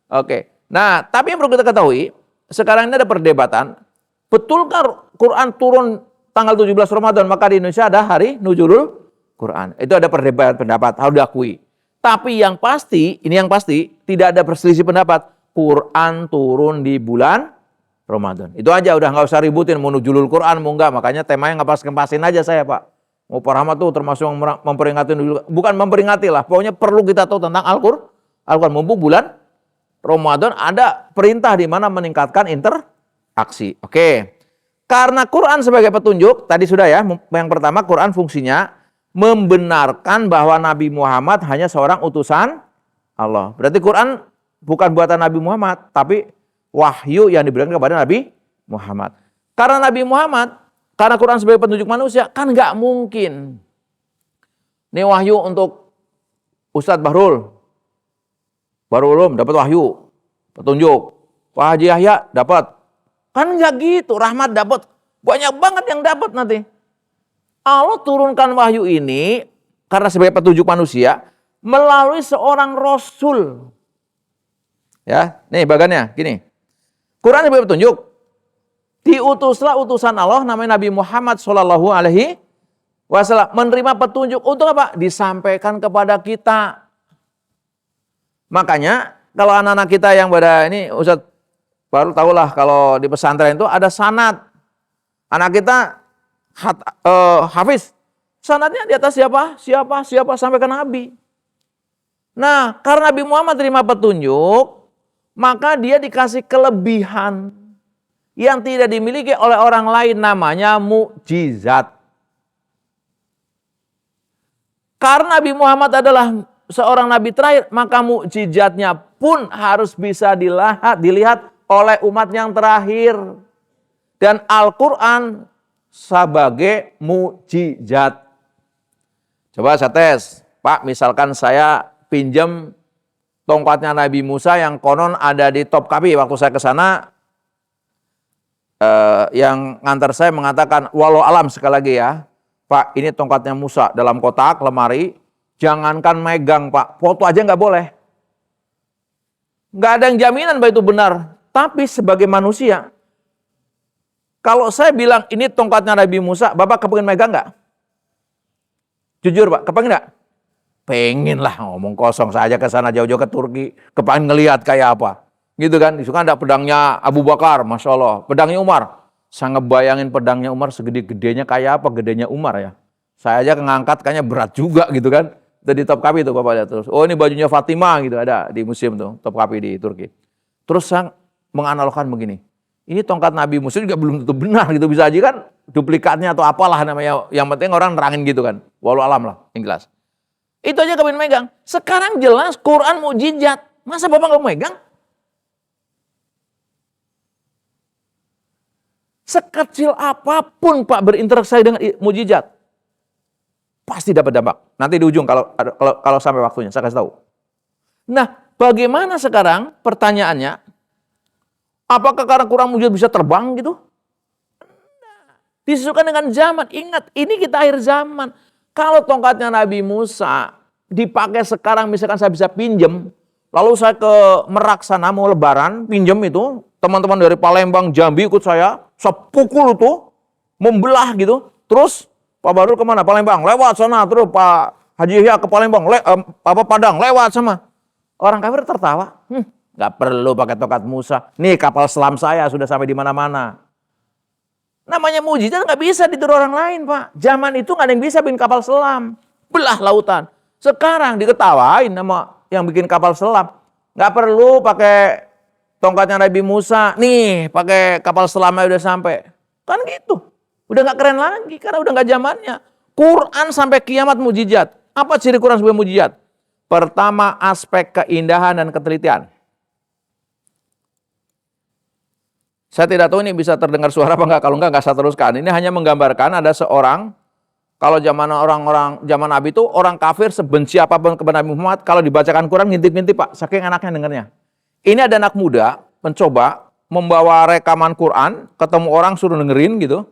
Oke. Nah, tapi yang perlu kita ketahui, sekarang ini ada perdebatan, betulkah Quran turun tanggal 17 Ramadan, maka di Indonesia ada hari Nuzulul Quran. Itu ada perdebatan pendapat, harus diakui. Tapi yang pasti, ini yang pasti, tidak ada perselisih pendapat, Quran turun di bulan Ramadan. Itu aja, udah nggak usah ributin, mau Nuzulul Quran, mau nggak. Makanya temanya ngepas-kempasin aja saya, Pak. Mau Pak Rahmat tuh termasuk memperingati, bukan memperingati lah, pokoknya perlu kita tahu tentang Al-Quran. Mumpung bulan Ramadan ada perintah di mana meningkatkan interaksi. Oke. Karena Quran sebagai petunjuk, tadi sudah ya, yang pertama Quran fungsinya membenarkan bahwa Nabi Muhammad hanya seorang utusan Allah. Berarti Quran bukan buatan Nabi Muhammad, tapi wahyu yang diberikan kepada Nabi Muhammad. Karena Nabi Muhammad, karena Quran sebagai petunjuk manusia, kan nggak mungkin. Ini wahyu untuk Ustadz Bahrul Ulum dapat wahyu, petunjuk. Pak Haji Yahya dapat. Kan nggak gitu, Rahmat dapat. Banyak banget yang dapat nanti. Allah turunkan wahyu ini karena sebagai petunjuk manusia melalui seorang Rasul. Ya, nih bagannya, gini. Quran sebagai petunjuk. Diutuslah utusan Allah namanya Nabi Muhammad Shallallahu Alaihi Wasallam menerima petunjuk untuk apa? Disampaikan kepada kita. Makanya kalau anak-anak kita yang pada ini Ustadz baru tahulah kalau di pesantren itu ada sanad. Anak kita hafiz. Sanadnya di atas siapa sampai ke Nabi. Nah, karena Nabi Muhammad terima petunjuk, maka dia dikasih kelebihan yang tidak dimiliki oleh orang lain, namanya mukjizat. Karena Nabi Muhammad adalah seorang nabi terakhir, maka mukjizatnya pun harus bisa dilihat oleh umat yang terakhir. Dan Al-Quran sebagai mukjizat. Coba saya tes, Pak, misalkan saya pinjam tongkatnya Nabi Musa yang konon ada di Topkapi. Waktu saya ke sana, yang ngantar saya mengatakan, walau alam sekali lagi ya, Pak, ini tongkatnya Musa dalam kotak, lemari, jangankan megang, Pak, foto aja nggak boleh. Nggak ada yang jaminan bahwa itu benar. Tapi sebagai manusia, kalau saya bilang ini tongkatnya Nabi Musa, Bapak kepengen megang nggak? Jujur Pak, kepengen nggak? Pengen lah, ngomong kosong saja ke sana jauh-jauh ke Turki, kepengen ngelihat kayak apa. Gitu kan, disuka ada pedangnya Abu Bakar, Masya Allah. Pedangnya Umar, saya ngebayangin pedangnya Umar segede-gedenya kayak apa, gedenya Umar ya. Saya aja ngangkat kayaknya berat juga gitu kan. Itu di Topkapi tuh Bapak lihat terus. Oh ini bajunya Fatimah gitu, ada di museum tuh, Topkapi di Turki. Terus saya menganalogkan begini, ini tongkat Nabi Musa juga belum tentu benar gitu, bisa aja kan duplikatnya atau apalah namanya. Yang penting orang nerangin gitu kan, walau alam lah, yang jelas. Itu aja kalian megang. Sekarang jelas Quran mukjizat. Masa Bapak nggak megang? Sekecil apapun Pak berinteraksi dengan mukjizat, pasti dapat dampak. Nanti di ujung kalau sampai waktunya saya kasih tahu. Nah, bagaimana sekarang pertanyaannya? Apakah karena Quran mukjizat bisa terbang gitu? Disesuaikan dengan zaman. Ingat, ini kita akhir zaman. Kalau tongkatnya Nabi Musa dipakai sekarang, misalkan saya bisa pinjem, lalu saya ke Merak sana mau lebaran, pinjem itu, teman-teman dari Palembang, Jambi ikut saya pukul itu, membelah gitu. Terus Pak Bahrul kemana? Palembang, lewat sana. Terus Pak Haji Yahya ke Palembang, Padang, lewat sama. Orang kafir tertawa. Nggak perlu pakai tongkat Musa. Nih kapal selam saya sudah sampai di mana-mana. Namanya mujizat nggak bisa ditiru orang lain, Pak. Zaman itu nggak ada yang bisa bikin kapal selam. Belah lautan. Sekarang diketawain sama yang bikin kapal selam. Nggak perlu pakai tongkatnya Nabi Musa. Nih, pakai kapal selamnya udah sampai. Kan gitu. Udah nggak keren lagi, karena udah nggak zamannya. Quran sampai kiamat mujizat. Apa ciri Quran sebagai mujizat? Pertama, aspek keindahan dan ketelitian. Saya tidak tahu ini bisa terdengar suara apa enggak, kalau enggak saya teruskan. Ini hanya menggambarkan ada seorang, kalau zaman Nabi itu orang kafir sebenci apapun kepada Nabi Muhammad, kalau dibacakan Quran ngintip-ngintip, Pak, saking anaknya dengarnya. Ini ada anak muda mencoba membawa rekaman Quran, ketemu orang suruh dengerin gitu.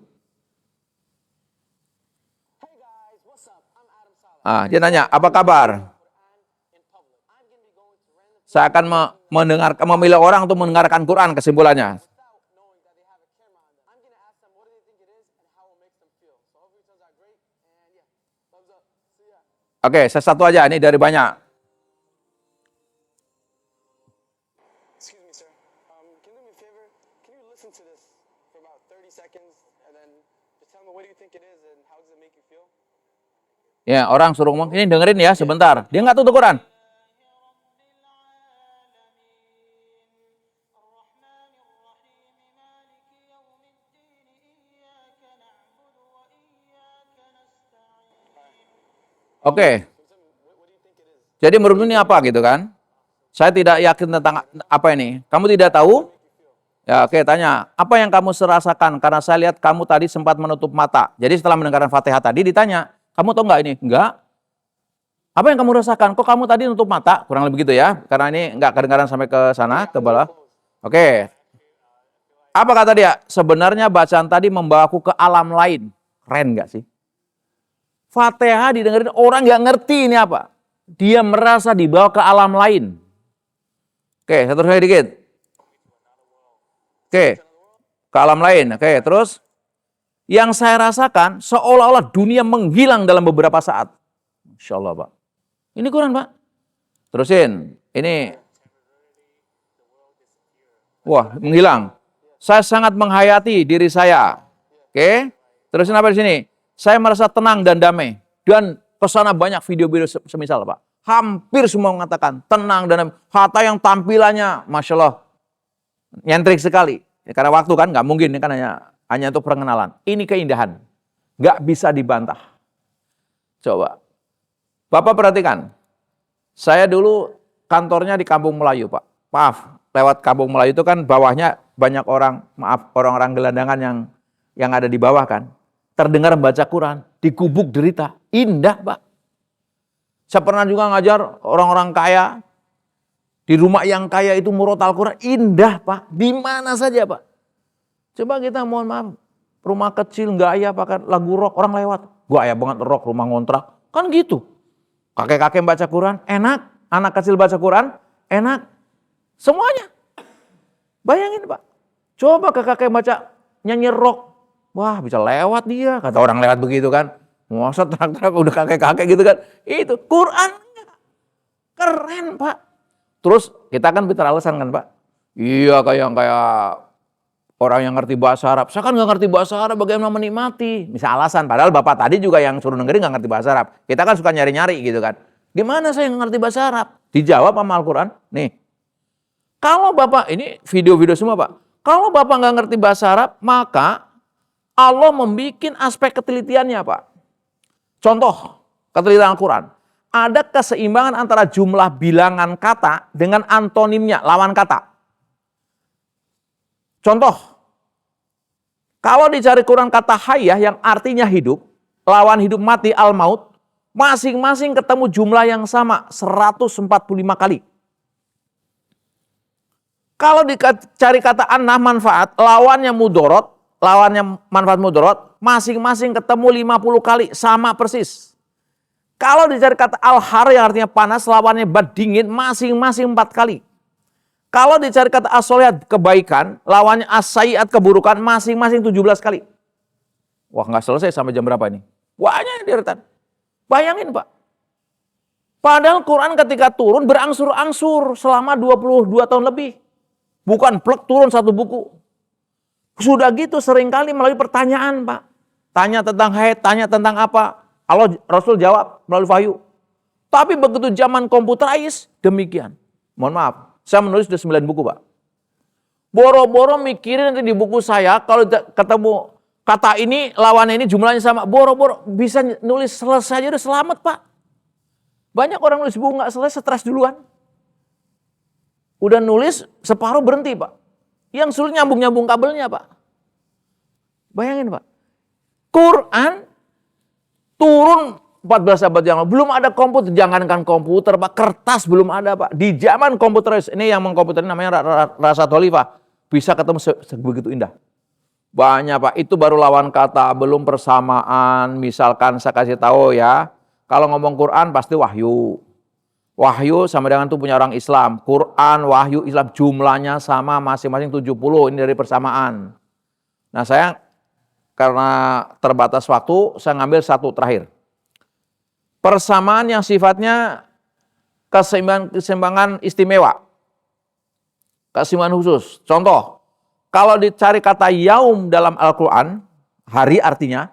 Dia nanya, apa kabar? Saya akan memilih orang untuk mendengarkan Quran, kesimpulannya. Oke, satu aja, ini dari banyak. Ya, orang suruh ngomong, ini dengerin ya sebentar. Dia nggak tutup Quran. Oke. Jadi menurut ini apa gitu kan? Saya tidak yakin tentang apa ini. Kamu tidak tahu? Ya, oke, tanya. Apa yang kamu rasakan? Karena saya lihat kamu tadi sempat menutup mata. Jadi setelah mendengarkan Fatihah tadi ditanya, kamu tahu nggak ini? Enggak. Apa yang kamu rasakan? Kok kamu tadi nutup mata? Kurang lebih gitu ya. Karena ini nggak kedengaran sampai ke sana, ke bawah. Oke. Apa kata dia? Sebenarnya bacaan tadi membawaku ke alam lain. Keren nggak sih? Fatihah didengerin orang nggak ngerti ini apa. Dia merasa dibawa ke alam lain. Oke, satu lagi dikit. Oke, ke alam lain. Oke, terus yang saya rasakan seolah-olah dunia menghilang dalam beberapa saat. Masya Allah, Pak. Ini Quran, Pak. Terusin. Ini. Wah, menghilang. Saya sangat menghayati diri saya. Oke. Terusin apa di sini? Saya merasa tenang dan damai. Dan kesana banyak video-video semisal, Pak. Hampir semua mengatakan tenang dan damai. Hatta yang tampilannya, Masya Allah, nyentrik sekali. Ya, karena waktu kan nggak mungkin, ini kan hanya untuk pengenalan. Ini keindahan. Nggak bisa dibantah. Coba. Bapak perhatikan. Saya dulu kantornya di Kampung Melayu, Pak. Maaf, lewat Kampung Melayu itu kan bawahnya banyak orang, maaf, orang-orang gelandangan yang ada di bawah kan. Terdengar membaca Quran, di gubuk derita. Indah, Pak. Saya pernah juga ngajar orang-orang kaya. Di rumah yang kaya itu murotal Quran. Indah, Pak. Di mana saja, Pak. Coba kita mohon maaf. Rumah kecil, gaya pakai lagu rock. Orang lewat. Gaya banget rock, rumah ngontrak. Kan gitu. Kakek-kakek baca Quran, enak. Anak kecil baca Quran, enak. Semuanya. Bayangin, Pak. Coba kakek baca nyanyi rock. Wah, bisa lewat dia. Kata orang lewat begitu kan. Masa terak-terak udah kakek-kakek gitu kan. Itu Quran. Keren, Pak. Terus kita kan bicara alasan kan, Pak. Iya, kayak orang yang ngerti bahasa Arab. Saya kan nggak ngerti bahasa Arab, bagaimana menikmati. Misal alasan. Padahal Bapak tadi juga yang suruh dengerin nggak ngerti bahasa Arab. Kita kan suka nyari-nyari gitu kan. Gimana saya nggak ngerti bahasa Arab? Dijawab sama Al-Quran. Nih. Kalau Bapak, ini video-video semua, Pak. Kalau Bapak nggak ngerti bahasa Arab, maka Allah membuat aspek ketelitiannya, Pak. Contoh, ketelitian Al-Quran. Ada keseimbangan antara jumlah bilangan kata dengan antonimnya, lawan kata. Contoh, kalau dicari Quran kata hayah yang artinya hidup, lawan hidup mati al-maut, masing-masing ketemu jumlah yang sama, 145 kali. Kalau dicari kata anah manfaat, lawannya mudorot, lawannya manfaat mudorot, masing-masing ketemu 50 kali, sama persis. Kalau dicari kata al-har yang artinya panas, lawannya bad dingin, masing-masing 4 kali. Kalau dicari kata as-solihat kebaikan, lawannya as-sayyiat keburukan, masing-masing 17 kali. Wah, nggak selesai sampai jam berapa ini? Banyak yang deretan. Bayangin, Pak. Padahal Quran ketika turun berangsur-angsur selama 22 tahun lebih. Bukan plek turun satu buku. Sudah gitu seringkali melalui pertanyaan, Pak. Tanya tentang haid, tanya tentang apa. Allah Rasul jawab melalui wahyu. Tapi begitu zaman komputerais, demikian. Mohon maaf, saya menulis sudah 9 buku, Pak. Boro-boro mikirin nanti di buku saya, kalau ketemu kata ini, lawannya ini, jumlahnya sama. Boro-boro bisa nulis selesai aja udah selamat, Pak. Banyak orang nulis buku nggak selesai, stres duluan. Udah nulis, separuh berhenti, Pak. Yang sulit nyambung-nyambung kabelnya, Pak. Bayangin, Pak. Quran turun 14 abad yang lalu. Belum ada komputer, jangankan komputer, Pak. Kertas belum ada, Pak. Di zaman komputer, ini yang mengkomputer namanya Rasad Khalifah. Bisa ketemu sebegitu indah. Banyak, Pak. Itu baru lawan kata, belum persamaan. Misalkan saya kasih tahu ya, kalau ngomong Quran pasti wahyu. Wahyu sama dengan itu punya orang Islam. Quran, wahyu, Islam jumlahnya sama masing-masing 70. Ini dari persamaan. Nah saya karena terbatas waktu, saya ngambil satu terakhir. Persamaan yang sifatnya keseimbangan istimewa. Keseimbangan khusus. Contoh, kalau dicari kata yaum dalam Al-Quran, hari artinya,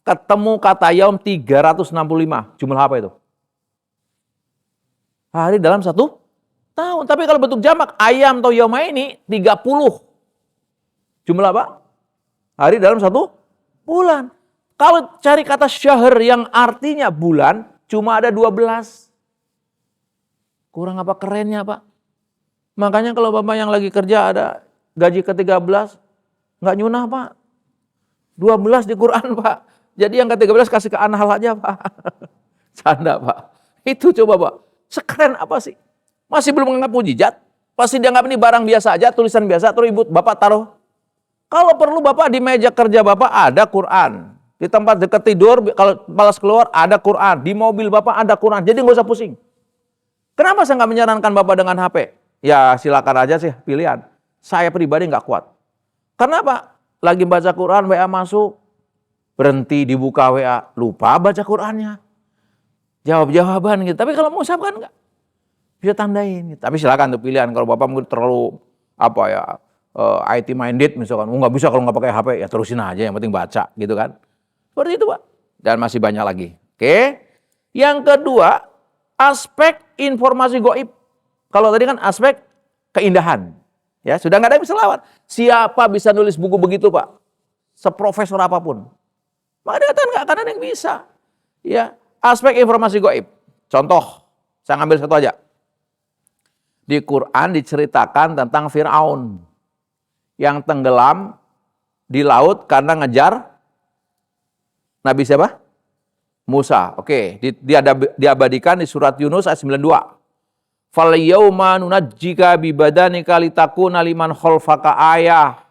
ketemu kata yaum 365. Jumlah apa itu? Hari dalam 1 tahun. Tapi kalau bentuk jamak, ayam atau yauma ini 30. Jumlah apa? Hari dalam 1 bulan. Kalau cari kata syahr yang artinya bulan, cuma ada 12. Kurang apa kerennya, Pak? Makanya kalau Bapak yang lagi kerja ada gaji ke-13, nggak nyunah, Pak. 12 di Quran, Pak. Jadi yang ke-13 kasih ke anhal aja, Pak. Canda, Pak. Itu coba, Pak. Sekeren apa sih? Masih belum menganggap mujizat? Pasti dianggap ini barang biasa aja, tulisan biasa, terus ibu Bapak taruh. Kalau perlu Bapak di meja kerja Bapak ada Quran. Di tempat dekat tidur, kalau malas keluar ada Quran. Di mobil Bapak ada Quran. Jadi nggak usah pusing. Kenapa saya nggak menyarankan Bapak dengan HP? Ya silakan aja sih pilihan. Saya pribadi nggak kuat. Kenapa? Lagi baca Quran, WA masuk. Berhenti dibuka WA. Lupa baca Qurannya. Jawab-jawaban gitu. Tapi kalau mau ucapkan enggak. Bisa tandain. Gitu. Tapi silakan tuh pilihan. Kalau Bapak mungkin terlalu IT minded misalkan. Nggak bisa kalau nggak pakai HP. Ya terusin aja. Yang penting baca gitu kan. Seperti itu, Pak. Dan masih banyak lagi. Oke. Yang kedua, aspek informasi gaib. Kalau tadi kan aspek keindahan. Ya, sudah nggak ada yang bisa lawan. Siapa bisa nulis buku begitu, Pak? Seprofesor apapun. Maka dia katakan nggak akan ada yang bisa. Ya. Aspek informasi gaib. Contoh, saya ngambil satu aja. Di Quran diceritakan tentang Fir'aun yang tenggelam di laut karena ngejar Nabi siapa? Musa. Oke, diabadikan di surat Yunus ayat 92. Fal yauma nunajjika bi badanika litakuna liman khalfaka ayah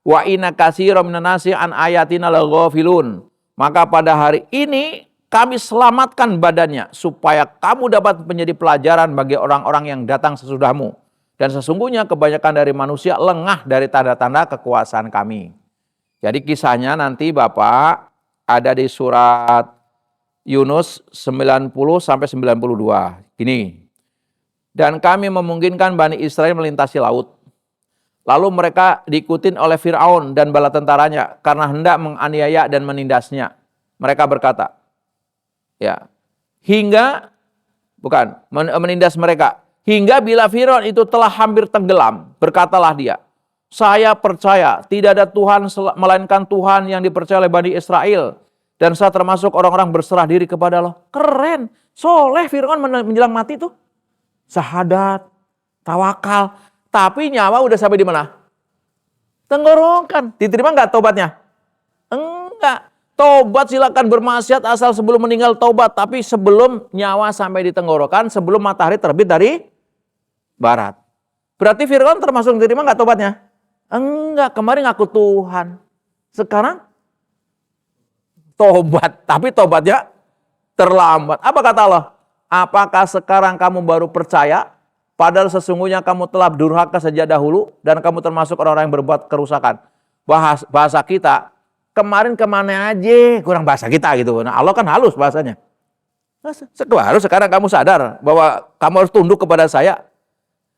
wa inna katsiran minan nasi an ayatina laghafilun. Maka pada hari ini kami selamatkan badannya supaya kamu dapat menjadi pelajaran bagi orang-orang yang datang sesudahmu. Dan sesungguhnya kebanyakan dari manusia lengah dari tanda-tanda kekuasaan kami. Jadi kisahnya nanti Bapak ada di surat Yunus 90 sampai 92. Gini. Dan kami memungkinkan Bani Israel melintasi laut. Lalu mereka diikutin oleh Fir'aun dan bala tentaranya karena hendak menganiaya dan menindasnya. Mereka berkata, ya, menindas mereka. Hingga bila Firaun itu telah hampir tenggelam, berkatalah dia, saya percaya tidak ada Tuhan melainkan Tuhan yang dipercaya oleh Bani Israel. Dan saya termasuk orang-orang berserah diri kepada Allah. Keren, soleh Firaun menjelang mati tuh. Syahadat, tawakal. Tapi nyawa udah sampai di mana? Tenggorokan. Diterima nggak tobatnya? Enggak. Tobat silakan bermaksiat asal sebelum meninggal tobat. Tapi sebelum nyawa sampai di tenggorokan, sebelum matahari terbit dari barat. Berarti Fir'aun termasuk diterima nggak tobatnya? Enggak, kemarin ngaku Tuhan. Sekarang tobat. Tapi tobatnya terlambat. Apa kata Allah? Apakah sekarang kamu baru percaya? Padahal sesungguhnya kamu telah durhaka sejak dahulu. Dan kamu termasuk orang-orang yang berbuat kerusakan. Bahasa kita, kemarin kemana aja, kurang bahasa kita gitu. Nah Allah kan halus bahasanya. Harus sekarang kamu sadar bahwa kamu harus tunduk kepada saya.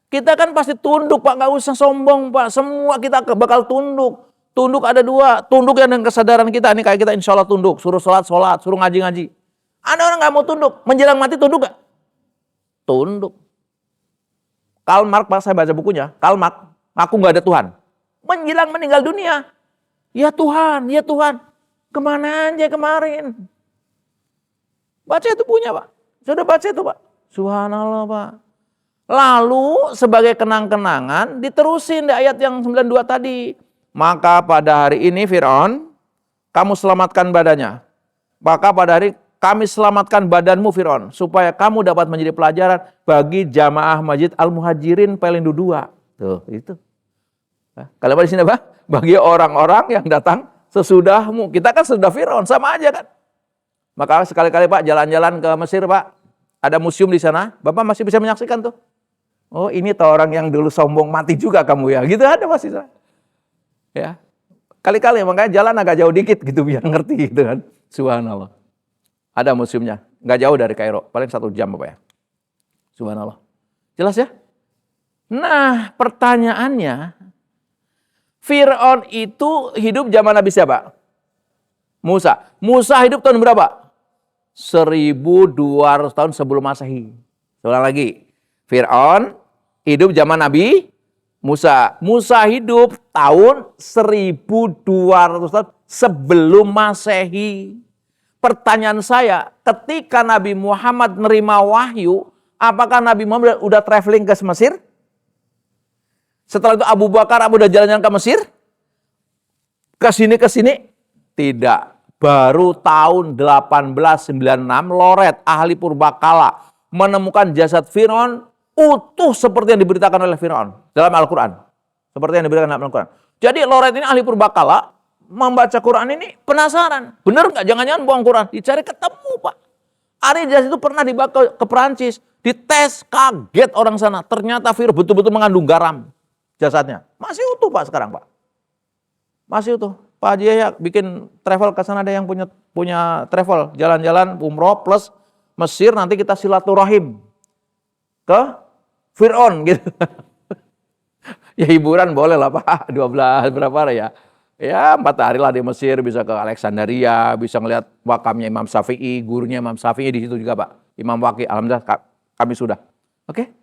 Kita kan pasti tunduk Pak, gak usah sombong Pak. Semua kita bakal tunduk. Tunduk ada dua, tunduk yang dengan kesadaran kita. Ini kayak kita insya Allah tunduk, suruh sholat, suruh ngaji. Ada orang nggak mau tunduk, menjelang mati tunduk nggak? Tunduk. Karl Marx, saya baca bukunya, Karl Marx, ngaku nggak ada Tuhan. Menjelang meninggal dunia, ya Tuhan, kemana aja kemarin? Baca itu punya Pak, sudah baca itu Pak. Subhanallah Pak. Lalu sebagai kenang-kenangan diterusin di ayat yang 92 tadi. Maka pada hari ini Fir'aun, kamu selamatkan badannya. Maka pada hari kami selamatkan badanmu Fir'aun, supaya kamu dapat menjadi pelajaran bagi jamaah Masjid Al-Muhajirin Pelindo 2. Tuh, itu. Kalau di sini apa? Bagi orang-orang yang datang sesudahmu. Kita kan sudah Fir'aun, sama aja kan. Maka sekali-kali Pak jalan-jalan ke Mesir Pak, ada museum di sana, Bapak masih bisa menyaksikan tuh. Oh ini tuh orang yang dulu sombong mati juga kamu ya, gitu ada masih. Ya, kali-kali makanya jalan agak jauh dikit gitu biar ngerti gitu kan. Subhanallah. Ada museumnya, nggak jauh dari Kairo, paling 1 jam Bapak ya. Subhanallah. Jelas ya? Nah pertanyaannya, Fir'aun itu hidup zaman Nabi siapa? Musa. Musa hidup tahun berapa? 1200 tahun sebelum Masehi. Ulang lagi. Fir'aun hidup zaman Nabi Musa. Musa hidup tahun 1200 tahun sebelum Masehi. Pertanyaan saya, ketika Nabi Muhammad menerima wahyu, apakah Nabi Muhammad udah traveling ke Mesir? Setelah itu Abu Bakar udah jalan-jalan ke Mesir? Ke sini? Tidak. Baru tahun 1896 Loret, ahli purbakala, menemukan jasad Fir'aun utuh seperti yang diberitakan oleh Fir'aun dalam Al-Quran. Seperti yang diberitakan dalam Al-Quran. Jadi Loret ini ahli purbakala, membaca Quran ini penasaran. Benar nggak? Jangan-jangan buang Quran. Dicari ketemu Pak. Hari jasad itu pernah dibawa ke Perancis. Dites, kaget orang sana. Ternyata Fir'aun betul-betul mengandung garam jasadnya. Masih utuh Pak sekarang Pak. Masih utuh. Pak Haji Yahya bikin travel ke sana, ada yang punya travel. Jalan-jalan umroh plus Mesir, nanti kita silaturahim ke Fir'aun gitu. Ya hiburan boleh lah Pak, 12 berapa hari ya. Ya 4 hari lah di Mesir, bisa ke Alexandria, bisa ngelihat makamnya Imam Syafi'i, gurunya Imam Syafi'i di situ juga Pak. Imam Waqi, alhamdulillah kami sudah. Oke?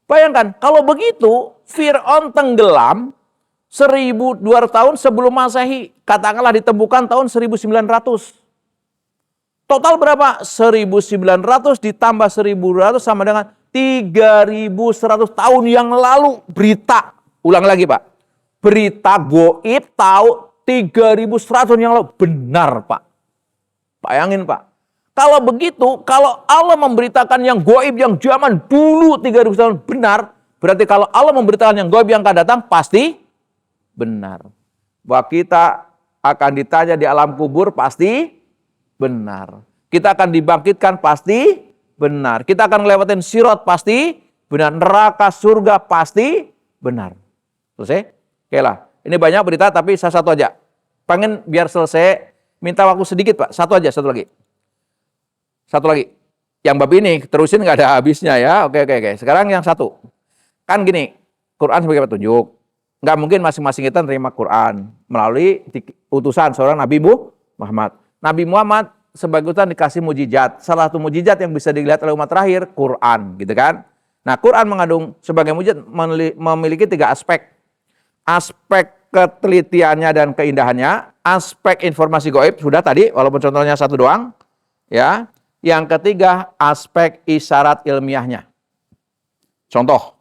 Bayangkan, kalau begitu Fir'aun tenggelam 1200 tahun sebelum Masehi, katakanlah ditemukan tahun 1900. Total berapa? 1900 ditambah 1200 sama dengan 3100 tahun yang lalu berita. Ulang lagi Pak. Berita goib tahu 3100 yang lalu. Benar Pak. Bayangin Pak. Kalau begitu, kalau Allah memberitakan yang goib yang zaman dulu 3000 tahun benar, berarti kalau Allah memberitakan yang goib yang akan datang pasti benar. Bahwa kita akan ditanya di alam kubur pasti benar. Kita akan dibangkitkan pasti benar. Kita akan ngelewatin sirat pasti benar. Neraka surga pasti benar. Selesai? Oke lah. Ini banyak berita tapi satu aja. Pengen biar selesai, minta waktu sedikit Pak. Satu lagi. Yang bab ini terusin nggak ada habisnya ya. Oke. Sekarang yang satu. Kan gini, Quran sebagai petunjuk. Nggak mungkin masing-masing kita nerima Quran melalui utusan seorang Nabi Muhammad. Nabi Muhammad sebagai utusan dikasih mujizat. Salah satu mujizat yang bisa dilihat oleh umat terakhir, Quran, gitu kan? Nah, Quran mengandung sebagai mujizat memiliki 3 aspek. Aspek ketelitiannya dan keindahannya, aspek informasi gaib sudah tadi, walaupun contohnya 1 doang, ya. Yang ketiga, aspek isyarat ilmiahnya. Contoh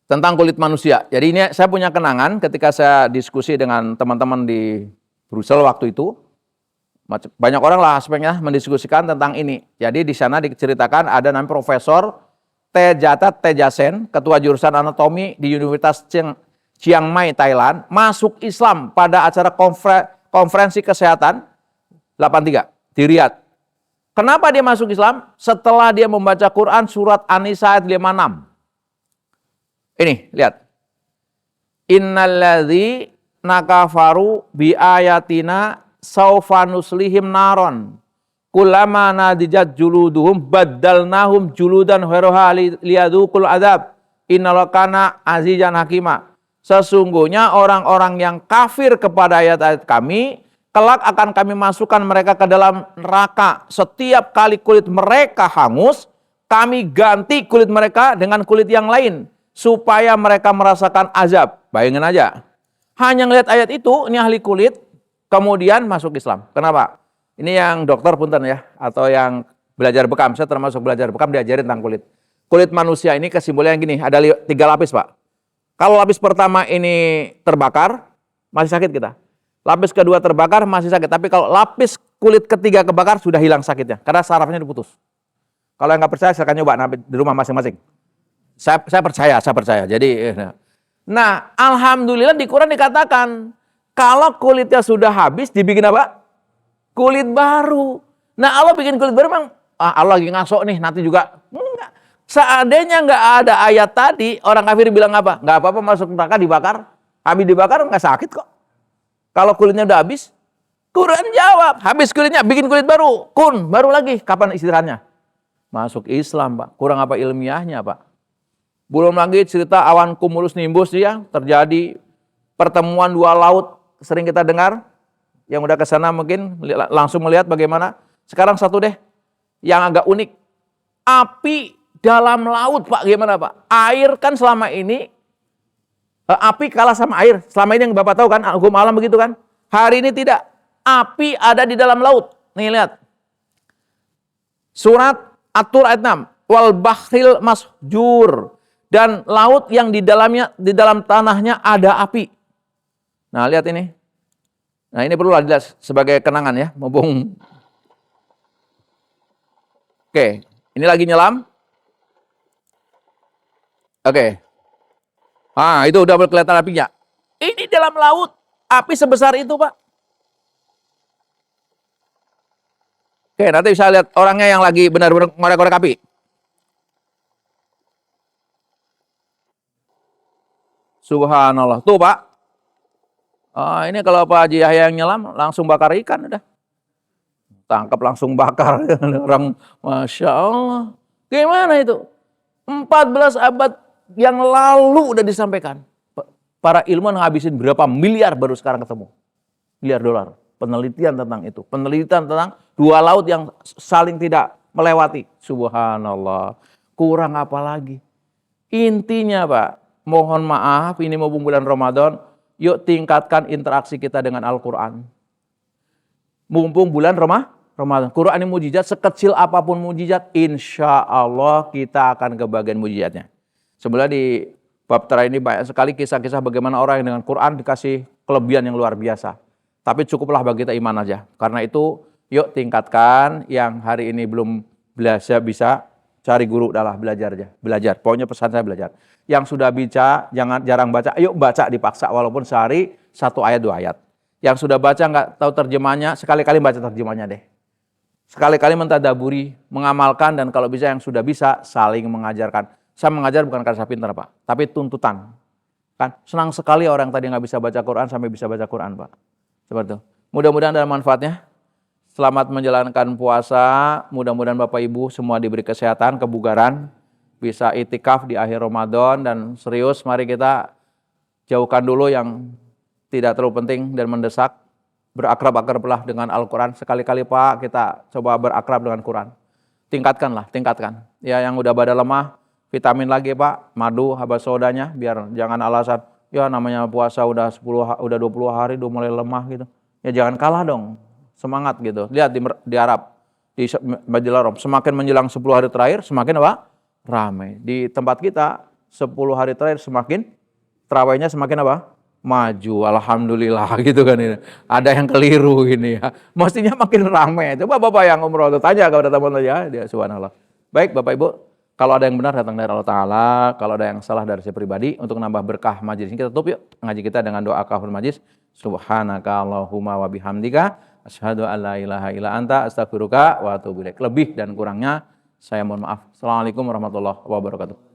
tentang kulit manusia. Jadi ini saya punya kenangan ketika saya diskusi dengan teman-teman di Brussels waktu itu. Banyak orang lah aspeknya mendiskusikan tentang ini. Jadi di sana diceritakan ada namanya Profesor Tejatat Tejasen, ketua jurusan anatomi di Universitas Chiang Mai, Thailand, masuk Islam pada acara konferensi kesehatan 83 di Riyadh. Kenapa dia masuk Islam? Setelah dia membaca Quran surat An-Nisa ayat 56. Ini, lihat. Innalladzi nakafaru bi ayatina saufa nuslihim naron. Kullama nadijat juluduhum baddalnahum juludan ghairuha liyadzuqul adzab. Innallahu kana azizan hakima. Sesungguhnya orang-orang yang kafir kepada ayat-ayat kami, kelak akan kami masukkan mereka ke dalam neraka. Setiap kali kulit mereka hangus, kami ganti kulit mereka dengan kulit yang lain, supaya mereka merasakan azab. Bayangin aja. Hanya ngelihat ayat itu, ini ahli kulit, kemudian masuk Islam. Kenapa? Ini yang dokter punten ya, atau yang belajar bekam. Saya termasuk belajar bekam, diajarin tentang kulit. Kulit manusia ini kesimpulannya gini, ada 3 lapis Pak. Kalau lapis pertama ini terbakar, masih sakit kita. Lapis kedua terbakar, masih sakit. Tapi kalau lapis kulit ketiga kebakar, sudah hilang sakitnya. Karena sarafnya diputus. Kalau yang nggak percaya, silakan nyoba di rumah masing-masing. Saya percaya. Jadi, nah, alhamdulillah di Quran dikatakan, kalau kulitnya sudah habis, dibikin apa? Kulit baru. Nah, Allah bikin kulit baru memang, Allah lagi ngasok nih, nanti juga. Enggak. Seandainya nggak ada ayat tadi, orang kafir bilang apa? Nggak apa-apa masuk neraka dibakar. Habis dibakar nggak sakit kok. Kalau kulitnya udah habis, Quran jawab, habis kulitnya, bikin kulit baru. Baru lagi, kapan istirahatnya? Masuk Islam Pak. Kurang apa ilmiahnya Pak? Belum lagi cerita awan cumulus nimbus ya, terjadi pertemuan 2 laut, sering kita dengar. Yang udah ke sana mungkin langsung melihat bagaimana. Sekarang satu deh, yang agak unik. Api dalam laut Pak, gimana Pak? Air kan selama ini, api kalah sama air. Selama ini yang Bapak tahu kan, hukum alam begitu kan. Hari ini tidak. Api ada di dalam laut. Nih lihat. Surat At-Tur ayat 6. Wal bahril masjur. Dan laut yang di dalamnya, di dalam tanahnya ada api. Nah lihat ini. Nah ini perlu jelas sebagai kenangan ya. Mumpung. Oke, ini lagi nyelam. Oke. Itu udah kelihatan apinya. Ini dalam laut, api sebesar itu Pak. Oke, nanti bisa lihat orangnya yang lagi benar-benar ngorek-ngorek api. Subhanallah. Tuh Pak. Ini kalau Pak Haji Yahya yang nyelam, langsung bakar ikan udah. Tangkap langsung bakar. Orang, Masya Allah. Gimana itu? 14 abad yang lalu udah disampaikan. Para ilmuwan ngabisin berapa miliar baru sekarang ketemu. Miliar dolar. Penelitian tentang itu. Penelitian tentang 2 laut yang saling tidak melewati. Subhanallah. Kurang apa lagi? Intinya Pak, mohon maaf ini mau bulan Ramadan, yuk tingkatkan interaksi kita dengan Al-Quran. Mumpung bulan Ramadan. Quran ini mujizat, sekecil apapun mujizat, insya Allah kita akan kebagian mujizatnya. Sebenarnya di bab terakhir ini banyak sekali kisah-kisah bagaimana orang yang dengan Quran dikasih kelebihan yang luar biasa. Tapi cukuplah bagi kita iman aja. Karena itu yuk tingkatkan, yang hari ini belum belajar bisa cari guru, adalah belajar aja. Belajar, pokoknya pesan saya belajar. Yang sudah baca, jangan jarang baca, ayo baca dipaksa walaupun sehari 1 ayat 2 ayat. Yang sudah baca nggak tahu terjemahnya, sekali-kali baca terjemahnya deh. Sekali-kali mentadaburi, mengamalkan, dan kalau bisa yang sudah bisa saling mengajarkan. Saya mengajar bukan karena saya pintar Pak, tapi tuntutan. Kan senang sekali orang tadi nggak bisa baca Quran sampai bisa baca Quran Pak. Seperti itu. Mudah-mudahan ada manfaatnya. Selamat menjalankan puasa. Mudah-mudahan Bapak Ibu semua diberi kesehatan, kebugaran, bisa itikaf di akhir Ramadan, dan serius mari kita jauhkan dulu yang tidak terlalu penting dan mendesak. Berakrab-akrablah dengan Al-Quran. Sekali-kali Pak kita coba berakrab dengan Quran. Tingkatkan. Ya yang udah badan lemah, vitamin lagi Pak, madu, habas sodanya, biar jangan alasan, ya namanya puasa udah 20 hari udah mulai lemah gitu. Ya jangan kalah dong, semangat gitu. Lihat di Arab, di Masjidil Haram, semakin menjelang 10 hari terakhir semakin apa? Ramai. Di tempat kita 10 hari terakhir semakin terawihnya semakin apa? Maju, alhamdulillah gitu kan ini. Ada yang keliru ini ya. Mestinya makin ramai. Coba Bapak yang umroh itu tanya kepada teman aja, dia subhanallah. Baik Bapak Ibu, kalau ada yang benar datang dari Allah Ta'ala, kalau ada yang salah dari saya pribadi, untuk nambah berkah majelis ini kita tutup yuk ngaji kita dengan doa kafir majlis. Subhanaka Allahumma wa bihamdika asyhadu an la ilaha illa anta astaghfiruka wa atubu ilaik. Lebih dan kurangnya saya mohon maaf. Assalamualaikum warahmatullahi wabarakatuh.